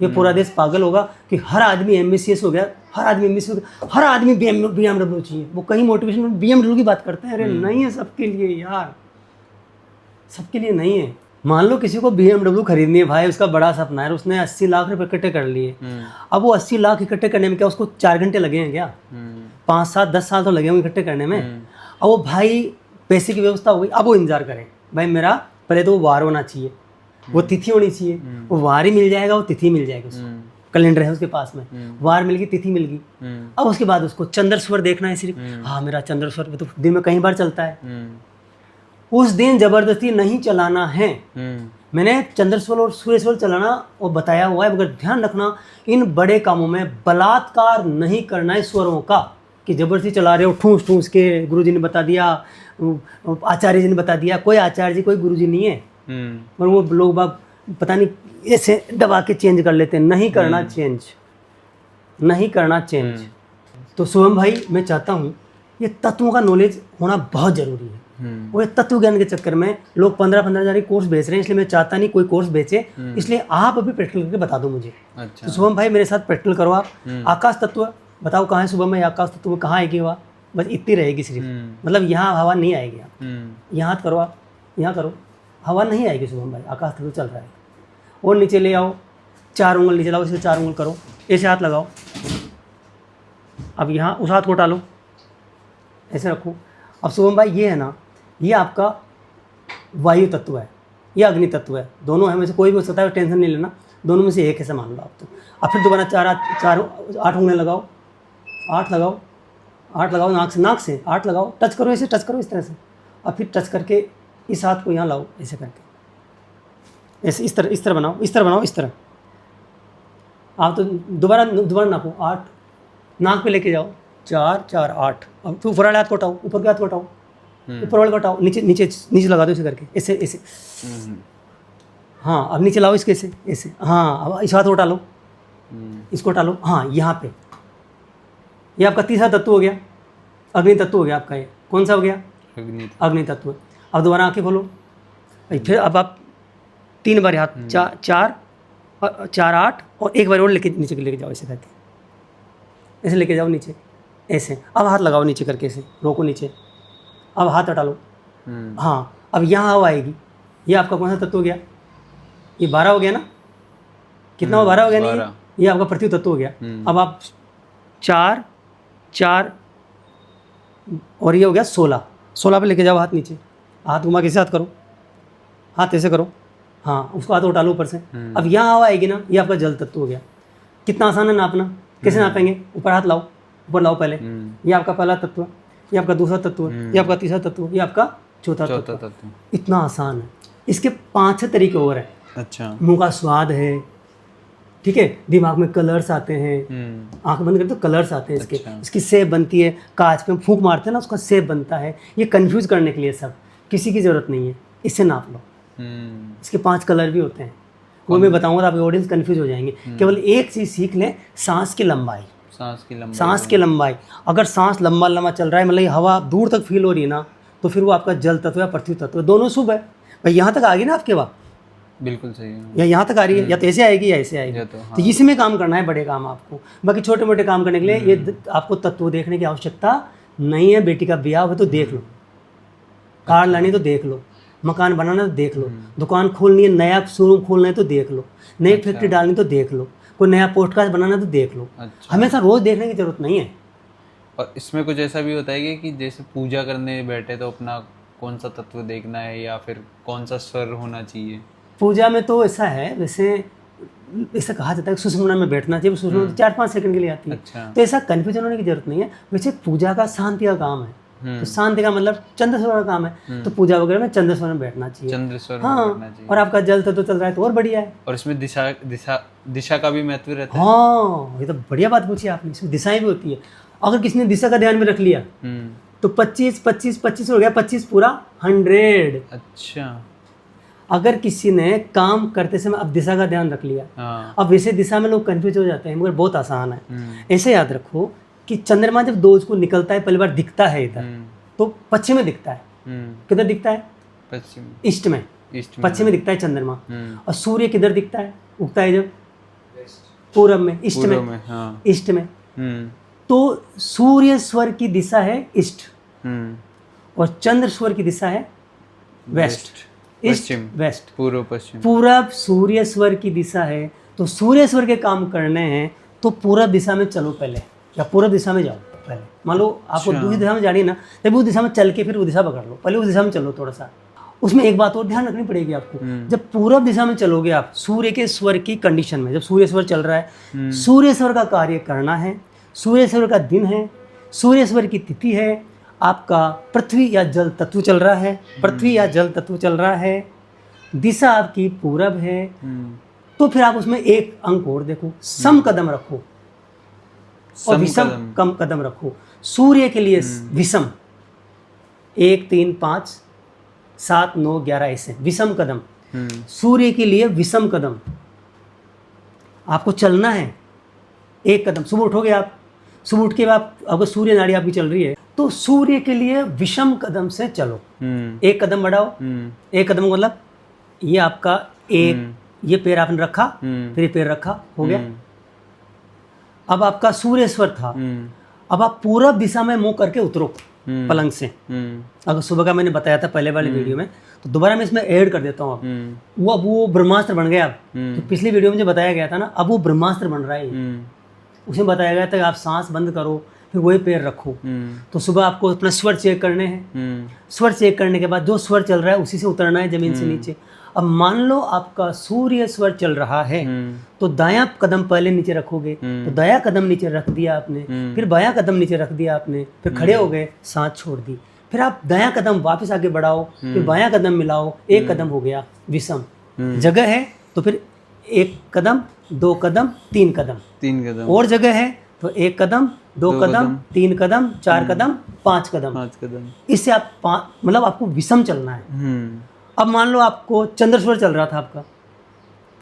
[SPEAKER 2] ये पूरा देश पागल होगा कि हर आदमी MBCS हो गया, हर आदमी MBCS हो गया, हर आदमी BMW चाहिए। वो कहीं मोटिवेशन में BMW की बात करते हैं, अरे नहीं है सबके लिए यार, सबके लिए नहीं है। मान लो किसी को BMW खरीदनी है भाई, उसका बड़ा सपना है, उसने 80 लाख रुपए इकट्ठे कर लिए। अब वो 80 लाख इकट्ठे करने में क्या उसको 4 घंटे लगे हैं क्या? 5, 7, 10 साल तो लगे होंगे इकट्ठे करने में। अब वो भाई पैसे की व्यवस्था हो गई, अब वो इंतजार करें भाई मेरा पहले तो वो वार होना चाहिए, वो तिथि होनी चाहिए, वो वार ही मिल जाएगा, वो तिथि मिल जाएगी उसको, कैलेंडर है उसके पास में, वार मिल गई, तिथि मिल गई। अब उसके बाद उसको चंद्रस्वर देखना है सिर्फ। हाँ मेरा चंद्रस्वर तो दिन में कई बार चलता है, उस दिन जबरदस्ती नहीं चलाना है। मैंने चंद्रस्वर और सूर्यस्वर चलाना वो बताया हुआ है, मगर ध्यान रखना इन बड़े कामों में बलात्कार नहीं करना है स्वरों का, कि जबरदस्ती चला रहे हो ठूस ठूस के। गुरुजी ने बता दिया, आचार्य जी ने बता दिया, कोई आचार्य जी कोई गुरुजी नहीं है, पर वो लोग बाग पता नहीं ऐसे दबा के चेंज कर लेते हैं। नहीं करना चेंज, नहीं करना चेंज। तो शुभम भाई मैं चाहता हूँ ये तत्वों का नॉलेज होना बहुत ज़रूरी है। वो ये तत्व ज्ञान के चक्कर में लोग 15-15 हज़ार कोर्स बेच रहे हैं, इसलिए मैं चाहता नहीं कोई कोर्स बेचे, इसलिए आप अभी प्रैक्टिकल करके बता दो मुझे।
[SPEAKER 1] अच्छा।
[SPEAKER 2] तो शुभम भाई मेरे साथ प्रैक्टिकल करो आप। आकाश तत्व बताओ कहाँ है शुभम भाई, आकाश तत्व में कहाँ आएगी हवा? बस इतनी रहेगी सिर्फ, मतलब यहाँ हवा नहीं आएगी। आप यहाँ करो, आप यहाँ करो, हवा नहीं आएगी शुभम भाई, आकाश तत्व चल रहा है। और नीचे ले आओ, 4 उंगल नीचे लाओ, इसे 4 उंगल करो, ऐसे हाथ लगाओ। अब यहाँ उस हाथ को टालो, ऐसे रखो। अब शुभम भाई ये है ना, ये आपका वायु तत्व है, ये अग्नि तत्व है, दोनों है में से कोई भी हो सकता है, टेंशन नहीं लेना, दोनों में से एक ऐसे मान लो आप। तो अब फिर दोबारा 8 उंगलें लगाओ, 8 लगाओ, 8 लगाओ, नाक से 8 लगाओ, टच करो, ऐसे टच करो इस तरह से। अब फिर टच करके इस हाथ को यहाँ लाओ, ऐसे करके, ऐसे इस तरह बनाओ, इस तरह बनाओ, इस तरह। आप तो दोबारा नापो, 8 नाक पे लेके जाओ, 4 4 8। अब फिर ऊपर वाले हाथ को हटाओ, ऊपर के हाथ को हटाओ, ऊपर वाले को हटाओ, नीचे लगा दो इसे करके, ऐसे ऐसे। हाँ अब नीचे लाओ इसके, ऐसे ऐसे। हाँ अब इस हाथ को हटा लो, इसको हटा लो। हाँ यहाँ पे ये आपका तीसरा तत्व हो गया, अग्नि तत्व हो गया आपका ये। कौन सा हो गया?
[SPEAKER 1] अग्नि।
[SPEAKER 2] अग्नि तत्व। अब दोबारा आंखें खोलो, फिर अब आप 3 बार हाथ, 4 8 और एक बार और लेके नीचे लेके जाओ, ऐसे करके, ऐसे लेके जाओ नीचे, ऐसे। अब हाथ लगाओ नीचे करके, ऐसे रोको नीचे, अब हाथ हटा लो। हाँ, अब यहाँ हवा आएगी, ये आपका कौन सा तत्व हो गया? ये 12 हो गया ना, कितना 12 हो गया? नहीं, ये आपका पृथ्वी तत्व हो गया। अब आप 4 4 और ये हो गया 16 पे लेके जाओ हाथ नीचे, हाथ घुमा के हाथ करो, हाथ ऐसे करो, हाँ, उसको हाथ उठा लो ऊपर से। अब यहाँ हवा आएगी ना, ये आपका जल तत्व हो गया। कितना आसान है नापना, कैसे नापेंगे? ऊपर हाथ लाओ, ऊपर लाओ पहले, ये आपका पहला तत्व है, ये आपका दूसरा तत्व है, ये आपका तीसरा तत्व है, ये आपका चौथा तत्व। इतना आसान है। इसके 5-6 तरीके और हैं।
[SPEAKER 1] अच्छा।
[SPEAKER 2] मुंह का स्वाद है, ठीक है, दिमाग में कलर्स आते हैं, आंख बंद करते तो कलर्स आते हैं इसके। अच्छा। इसकी सेब बनती है, कांच पे फूंक मारते हैं ना, उसका सेब बनता है। ये कंफ्यूज करने के लिए सब, किसी की ज़रूरत नहीं है, इससे नाप लो। इसके 5 कलर भी होते हैं, वो मैं बताऊंगा तो आपके ऑडियंस कंफ्यूज हो जाएंगे। केवल एक चीज़ सीख लें, सांस की लंबाई। सांस की लंबाई, अगर सांस लंबा लंबा चल रहा है, मतलब हवा दूर तक फील हो रही है ना, तो फिर वो आपका जल तत्व या पृथ्वी तत्व, दोनों शुभ है भाई। यहाँ तक आ गई ना आपके बात,
[SPEAKER 1] बिल्कुल सही है।
[SPEAKER 2] या यहाँ तक आ रही है, या तो ऐसे आएगी या ऐसे आएगी। तो इसमें काम करना है, बड़े काम आपको। बाकी छोटे मोटे काम करने के लिए ये आपको तत्व देखने की आवश्यकता नहीं है। बेटी का ब्याह हो तो देख लो, कार लानी तो देख लो, मकान बनाना तो देख लो, दुकान खोलनी है, नया शोरूम खोलना है तो देख लो, नई फैक्ट्री डालनी तो देख लो, कोई नया पोस्टकास्ट बनाना तो देख लो। हमेशा रोज देखने की जरूरत नहीं है।
[SPEAKER 1] और इसमें कुछ ऐसा भी होता है कि जैसे पूजा करने बैठे तो अपना कौन सा तत्व देखना है, या फिर कौन सा स्वर होना चाहिए?
[SPEAKER 2] पूजा में तो ऐसा है, वैसे ऐसा कहा जाता है कि सुषुम्ना में बैठना चाहिए। सुषुम्ना तो 4-5 सेकंड के लिए आती है। अच्छा। तो ऐसा कन्फ्यूजन होने की जरूरत नहीं है। वैसे पूजा का शांति का काम है, तो शांति का मतलब चंद्रस्वर का काम है, तो पूजा वगैरह में चंद्रस्वर में बैठना चाहिए। चंद्रस्वर में बैठना चाहिए। और आपका जल तत्व चल रहा है तो और बढ़िया है।
[SPEAKER 1] और इसमें दिशा का भी महत्व रहता है।
[SPEAKER 2] हाँ, ये तो बढ़िया बात पूछी आपने। इसमें दिशाएं भी होती है। अगर किसी ने दिशा का ध्यान में रख लिया तो 25 हो गया, 25 पूरा 100।
[SPEAKER 1] अच्छा।
[SPEAKER 2] अगर किसी ने काम करते समय अब दिशा का ध्यान रख लिया, अब वैसे दिशा में लोग कंफ्यूज हो जाते हैं, मगर बहुत आसान है। ऐसे याद रखो कि चंद्रमा जब दोज को निकलता है, पहली बार दिखता है इधर, तो पश्चिम में दिखता है। किधर दिखता है?
[SPEAKER 1] पश्चिम,
[SPEAKER 2] ईस्ट में। पश्चिम में दिखता है चंद्रमा। और सूर्य किधर दिखता है, उगता है जब? पूरब में, ईस्ट में। ईस्ट में। तो सूर्य स्वर की दिशा है ईस्ट, और चंद्र स्वर की दिशा है वेस्ट। ईस्ट वेस्ट, पूर्व पश्चिम। पूरब सूर्य स्वर की दिशा है, तो सूर्य स्वर के काम करने हैं तो पूरब दिशा में चलो पहले, या पूरब दिशा में जाओ पहले। मान लो आपको दूसरी दिशा में जानी है ना, तब उस दिशा में चल के फिर वो दिशा पकड़ लो, पहले उस दिशा में चलो थोड़ा सा। उसमें एक बात और ध्यान रखनी पड़ेगी आपको, जब पूरब दिशा में चलोगे आप सूर्य के स्वर की कंडीशन में, जब सूर्य स्वर चल रहा है, सूर्य स्वर का कार्य करना है, सूर्य स्वर का दिन है, सूर्य स्वर की तिथि है, आपका पृथ्वी या जल तत्व चल रहा है, पृथ्वी या जल तत्व चल रहा है, दिशा आपकी पूरब है, तो फिर आप उसमें एक अंक और देखो, सम कदम रखो और विषम कम कदम रखो। सूर्य के लिए विषम 1 3 5 7 9 11 ऐसे विषम कदम। सूर्य के लिए विषम कदम, आपको चलना है एक कदम। सुबह उठोगे आप, सुबह उठ के आप, अगर सूर्य नाड़ी आपकी चल रही है तो सूर्य के लिए विषम कदम से चलो, एक कदम बढ़ाओ। एक कदम मतलब ये आपका एक, ये पैर आपने रखा, फिर ये पैर रखा, हो गया। अब आपका सूर्य स्वर था, अब आप पूरब दिशा में मुंह करके उतरो पलंग से। अगर सुबह का मैंने बताया था पहले वाले वीडियो में, तो दोबारा मैं इसमें ऐड कर देता हूँ। अब वो ब्रह्मास्त्र बन गया। अब तो पिछली वीडियो में जो बताया गया था ना, अब वो ब्रह्मास्त्र बन रहा है। उसमें बताया गया था कि आप सांस बंद करो, फिर वही पैर रखो। तो सुबह आपको अपना स्वर चेक करने हैं। स्वर चेक करने के बाद जो स्वर चल रहा है उसी से उतरना है जमीन से नीचे। अब मान लो आपका सूर्य स्वर चल रहा है, तो दायां कदम पहले नीचे रखोगे, तो दायां कदम नीचे रख दिया आपने, फिर बायां कदम नीचे रख दिया आपने, फिर खड़े हो गए, सांस छोड़ दी, फिर आप दायां कदम वापस आगे बढ़ाओ, फिर बायां कदम मिलाओ, एक कदम हो गया विषम। जगह है तो फिर 1 कदम 2 कदम 3 कदम, और जगह है तो 1 कदम 2 कदम 3 कदम 4 कदम 5 कदम। इससे आप मतलब आपको विषम चलना है। अब मान लो आपको चंद्र स्वर चल रहा था आपका,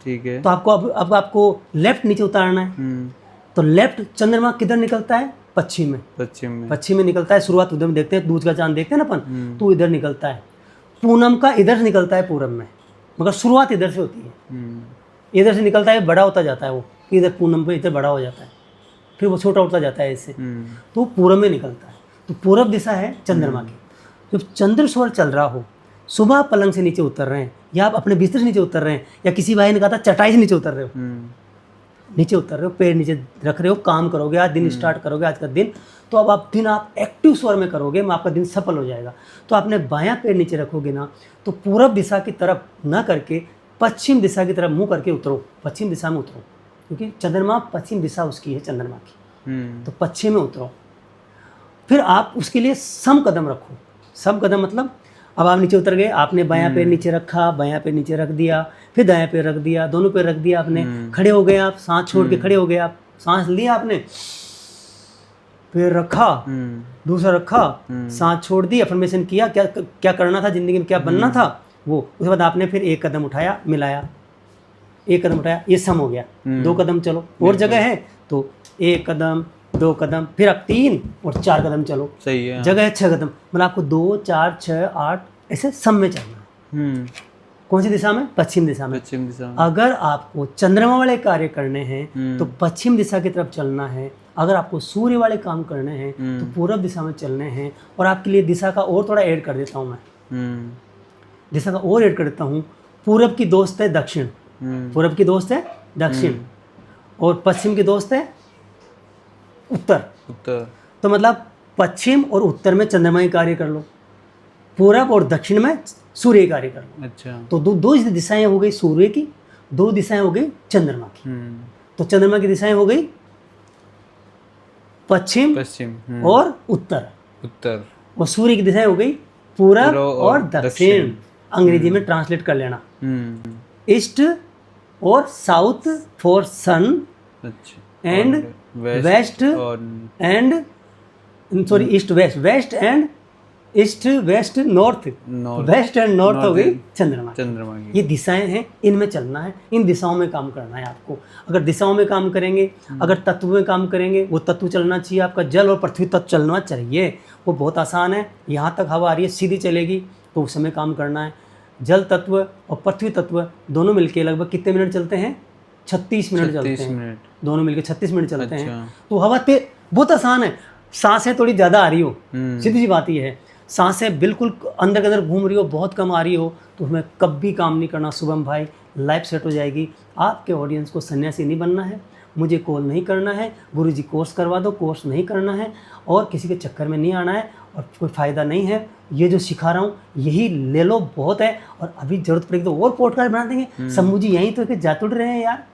[SPEAKER 2] ठीक है, तो आपको अब आपको लेफ्ट नीचे उतारना है। तो लेफ्ट चंद्रमा किधर निकलता है? पश्चिम में।
[SPEAKER 1] पश्चिम
[SPEAKER 2] में निकलता है, शुरुआत उधर में देखते हैं, दूध का चांद देखते हैं ना अपन, तो इधर निकलता है। पूनम का इधर से निकलता है पूरब में, मगर शुरुआत इधर से होती है। इधर से निकलता है, बड़ा होता जाता है वो, इधर पूनम पे इधर बड़ा हो जाता है, फिर वो छोटा होता जाता है इससे, तो पूरब में निकलता है। तो पूरब दिशा है चंद्रमा की। जब चंद्र स्वर चल रहा हो, सुबह आप पलंग से नीचे उतर रहे हैं, या आप अपने बिस्तर से नीचे उतर रहे हैं, या किसी भाई ने कहा था चटाई से नीचे उतर रहे हो, नीचे उतर रहे हो, पैर नीचे रख रहे हो, काम करोगे, आज दिन स्टार्ट करोगे, आज का दिन, तो अब आप दिन आप एक्टिव स्वर में करोगे, मैं आपका दिन सफल हो जाएगा। तो आपने बायां पैर नीचे रखोगे ना, तो पूरब दिशा की तरफ ना करके पश्चिम दिशा की तरफ मुंह करके उतरो, पश्चिम दिशा में उतरो, क्योंकि चंद्रमा पश्चिम दिशा उसकी है चंद्रमा की, तो पश्चिम में उतरो। फिर आप उसके लिए सम कदम रखो। सम कदम मतलब अब आप नीचे उतर गए, आपने बायां पैर नीचे रखा, बायां पैर नीचे रख दिया, फिर दायां पैर रख दिया, दोनों पैर रख दिया आपने, खड़े हो गए आप, सांस छोड़ के खड़े हो गए आप, सांस लिया आपने, पैर रखा, दूसरा रखा, सांस छोड़ दी, अफर्मेशन किया, क्या क्या करना था जिंदगी में, क्या बनना था वो, उसके बाद आपने फिर एक कदम उठाया, मिलाया, एक कदम उठाया, ये सम हो गया। 2 कदम चलो, और जगह है तो 1 कदम, 2 कदम, फिर आप 3 और 4 कदम चलो,
[SPEAKER 1] सही है।
[SPEAKER 2] जगह है 6 कदम, मतलब आपको 2, 4, 6, 8 ऐसे सम में चलना है। कौन सी दिशा में? पश्चिम दिशा में।
[SPEAKER 1] पश्चिम दिशा में।
[SPEAKER 2] अगर आपको चंद्रमा वाले कार्य करने हैं तो पश्चिम दिशा की तरफ चलना है। अगर आपको सूर्य वाले काम करने हैं तो पूरब दिशा में चलने हैं। और आपके लिए दिशा का और थोड़ा ऐड कर देता हूँ मैं, दिशा का और ऐड कर देता हूँ। पूरब की दोस्त है दक्षिण, पूरब की दोस्त है दक्षिण, और पश्चिम की दोस्त है उत्तर। तो मतलब पश्चिम और उत्तर में चंद्रमा ही कार्य कर लो, पूरब और दक्षिण में सूर्य ही कार्य कर लो।
[SPEAKER 1] अच्छा। तो
[SPEAKER 2] दो दिशाएं हो गई सूर्य की, 2 दिशाएं हो गई चंद्रमा की। तो चंद्रमा की दिशाएं हो गई पश्चिम और उत्तर, और सूर्य की दिशाएं हो गई पूरब और दक्षिण। अंग्रेजी में ट्रांसलेट कर लेना, ईस्ट और south for sun, and west and sorry east west, west and east west north, west and north हो गई चंद्रमा की। ये दिशाएं हैं, इनमें चलना है, इन दिशाओं में काम करना है आपको। अगर दिशाओं में काम करेंगे, अगर तत्व में काम करेंगे, वो तत्व चलना चाहिए आपका, जल और पृथ्वी तत्व चलना चाहिए, वो बहुत आसान है। यहाँ तक हवा आ रही है, सीधी चलेगी, तो उस समय काम करना है। जल तत्व और पृथ्वी तत्व दोनों मिलके लगभग कितने मिनट चलते हैं? 36 मिनट चलते हैं, दोनों मिलके 36 मिनट चलते हैं। तो हवा तेज, बहुत आसान है। सांसें थोड़ी ज़्यादा आ रही हो, सीधी सी बात ये है, सांसें बिल्कुल अंदर के अंदर घूम रही हो, बहुत कम आ रही हो, तो हमें कभी काम नहीं करना शुभम भाई, लाइफ सेट हो जाएगी। आपके ऑडियंस को सन्यासी नहीं बनना है, मुझे कॉल नहीं करना है, गुरुजी कोर्स करवा दो, कोर्स नहीं करना है, और किसी के चक्कर में नहीं आना है, और कोई फ़ायदा नहीं है। ये जो सिखा रहा हूँ यही ले लो, बहुत है, और अभी ज़रूरत पड़ेगी तो और पॉडकास्ट बना देंगे। शंभू जी यहीं तो जा तुड़ रहे हैं यार।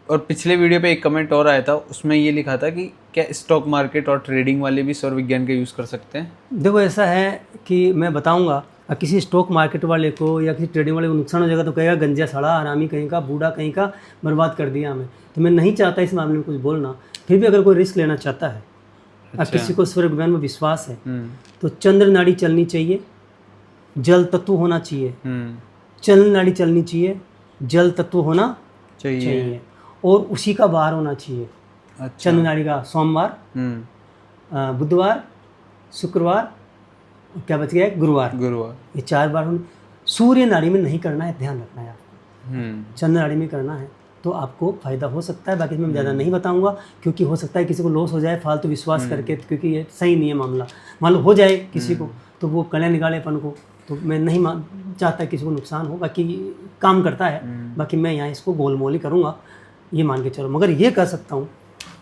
[SPEAKER 1] और पिछले वीडियो पे एक कमेंट और आया था, उसमें ये लिखा था कि क्या स्टॉक मार्केट और ट्रेडिंग वाले भी सौर विज्ञान का यूज़ कर सकते हैं?
[SPEAKER 2] देखो ऐसा है कि मैं बताऊंगा, किसी स्टॉक मार्केट वाले को या किसी ट्रेडिंग वाले को नुकसान हो जाएगा तो कहेगा गंजा सड़ा, आरामी कहीं का, बूढ़ा कहीं का, बर्बाद कर दिया हमें। तो मैं नहीं चाहता इस मामले में कुछ बोलना। फिर भी अगर कोई रिस्क लेना चाहता है, अच्छा। किसी को सौर विज्ञान में विश्वास है, तो चंद्र नाड़ी चलनी चाहिए, जल तत्व होना चाहिए, चंद्र नाड़ी चलनी चाहिए, जल तत्व होना चाहिए, और उसी का बार होना चाहिए। अच्छा। चंद्र नाड़ी का सोमवार, बुधवार, शुक्रवार, क्या बच गया? गुरुवार। ये 4 बार होने। सूर्य नाड़ी में नहीं करना है, ध्यान रखना है आपको। चंद्र नाड़ी में करना है तो आपको फायदा हो सकता है, बाकी मैं ज़्यादा नहीं बताऊंगा, क्योंकि हो सकता है किसी को लॉस हो जाए फालतू विश्वास करके, क्योंकि ये सही नहीं है मामला। मान लो हो जाए किसी को तो वो कले निकाले अपन को, तो मैं नहीं चाहता किसी को नुकसान हो, बाकी काम करता है, बाकी मैं यहाँ इसको गोलमोल ही करूँगा, ये मान के चलो। मगर ये कर सकता हूँ,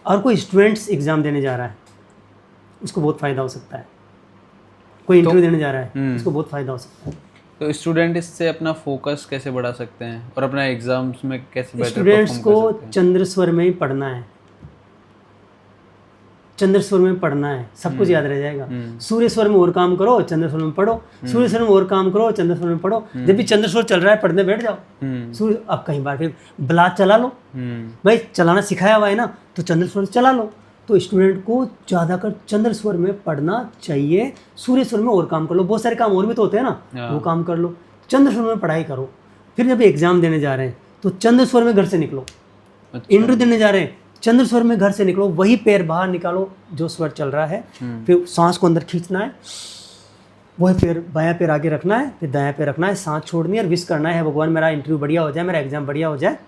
[SPEAKER 2] और कोई स्टूडेंट्स एग्ज़ाम देने जा रहा है उसको बहुत फ़ायदा हो सकता है, कोई इंटरव्यू देने जा रहा है उसको बहुत फ़ायदा हो सकता है। तो
[SPEAKER 1] स्टूडेंट इससे अपना फोकस कैसे बढ़ा सकते हैं और अपना एग्जाम्स में कैसे बेटर
[SPEAKER 2] स्टूडेंट्स को चंद्र स्वर में ही पढ़ना है, चंद्र स्वर में पढ़ना है, सब कुछ याद रह जाएगा। सूर्य स्वर में और काम करो, चंद्र स्वर में पढ़ो, सूर्य स्वर में और काम करो, चंद्र स्वर में पढ़ो। जब भी चंद्र स्वर चल रहा है पढ़ने बैठ जाओ। सूर्य अब कहीं बार फिर ब्लास चला लो, भाई चलाना सिखाया हुआ है ना, तो चंद्र स्वर चला लो। तो स्टूडेंट को ज़्यादातर चंद्र स्वर में पढ़ना चाहिए, सूर्य स्वर में और काम कर लो, बहुत सारे काम और भी तो होते हैं ना, वो काम कर लो, चंद्र स्वर में पढ़ाई करो। फिर जब एग्जाम देने जा रहे हैं तो चंद्र स्वर में घर से निकलो। इंटरव्यू देने जा रहे हैं चंद्र स्वर में घर से निकलो, वही पैर बाहर निकालो जो स्वर चल रहा है, फिर सांस को अंदर खींचना है, वही पैर बायां पैर आगे रखना है, फिर दायां पैर रखना है, सांस छोड़नी है और विश करना है भगवान मेरा इंटरव्यू बढ़िया हो जाए, मेरा एग्जाम बढ़िया हो जाए।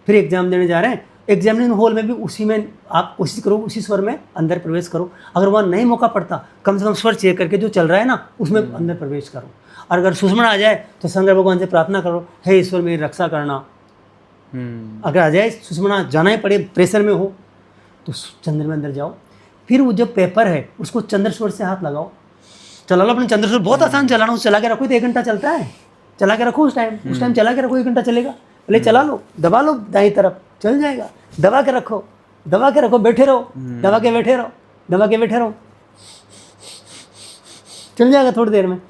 [SPEAKER 2] फिर एग्जाम देने जा रहे हैं, एग्जामिनेशन हॉल में भी उसी में आप कोशिश करो, उसी स्वर में अंदर प्रवेश करो। अगर वहाँ नहीं मौका पड़ता, कम से कम स्वर चेक करके जो चल रहा है ना उसमें अंदर प्रवेश करो। और अगर सुषमण आ जाए तो शंकर भगवान से प्रार्थना करो, हे ईश्वर मेरी रक्षा करना। अगर आ जाए सुषमणा, जाना ही पड़े, प्रेशर में हो, तो चंद्र में अंदर जाओ। फिर वो जो पेपर है उसको चंद्र स्वर से हाथ लगाओ, चला लो अपने चंद्र स्वर, बहुत आसान चलाना, उस चला के रखो तो 1 घंटा चलता है, चला के रखो उस टाइम चला के रखो, 1 घंटा चलेगा। पहले चला लो, दबा लो दाईं तरफ, चल जाएगा। दबा के रखो, बैठे रहो, दबा के बैठे रहो, चल जाएगा थोड़ी देर में।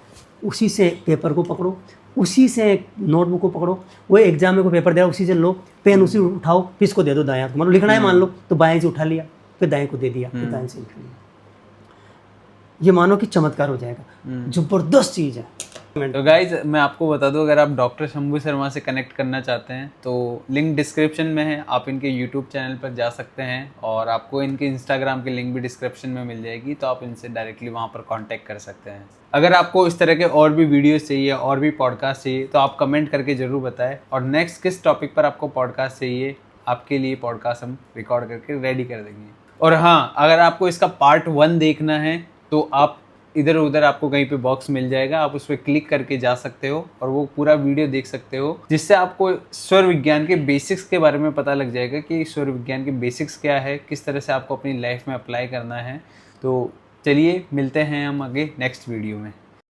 [SPEAKER 2] उसी से पेपर को पकड़ो, उसी से नोटबुक को पकड़ो, वो एग्जाम में को पेपर दे रहा उसी से लो, पेन उसी उठाओ, फिर इसको दे दो दायां को, मतलब लिखना है मान लो तो बाएं से उठा लिया, फिर दाएं को दे दिया, फिर दाएं से लिख लिया। ये मानो कि चमत्कार हो जाएगा, जबरदस्त चीज़ है।
[SPEAKER 1] तो गाइज मैं आपको बता दूं, अगर आप डॉक्टर शंभू शर्मा से कनेक्ट करना चाहते हैं तो लिंक डिस्क्रिप्शन में है, आप इनके यूट्यूब चैनल पर जा सकते हैं और आपको इनके इंस्टाग्राम की लिंक भी डिस्क्रिप्शन में मिल जाएगी, तो आप इनसे डायरेक्टली वहाँ पर कांटेक्ट कर सकते हैं। अगर आपको इस तरह के और भी वीडियोस चाहिए और भी पॉडकास्ट चाहिए तो आप कमेंट करके ज़रूर बताएं, और नेक्स्ट किस टॉपिक पर आपको पॉडकास्ट चाहिए, आपके लिए पॉडकास्ट हम रिकॉर्ड करके रेडी कर देंगे। और हाँ, अगर आपको इसका पार्ट 1 देखना है तो आप इधर उधर आपको कहीं पे बॉक्स मिल जाएगा, आप उस पर क्लिक करके जा सकते हो और वो पूरा वीडियो देख सकते हो, जिससे आपको स्वर विज्ञान के बेसिक्स के बारे में पता लग जाएगा कि स्वर विज्ञान के बेसिक्स क्या है, किस तरह से आपको अपनी लाइफ में अप्लाई करना है। तो चलिए मिलते हैं हम आगे नेक्स्ट वीडियो में।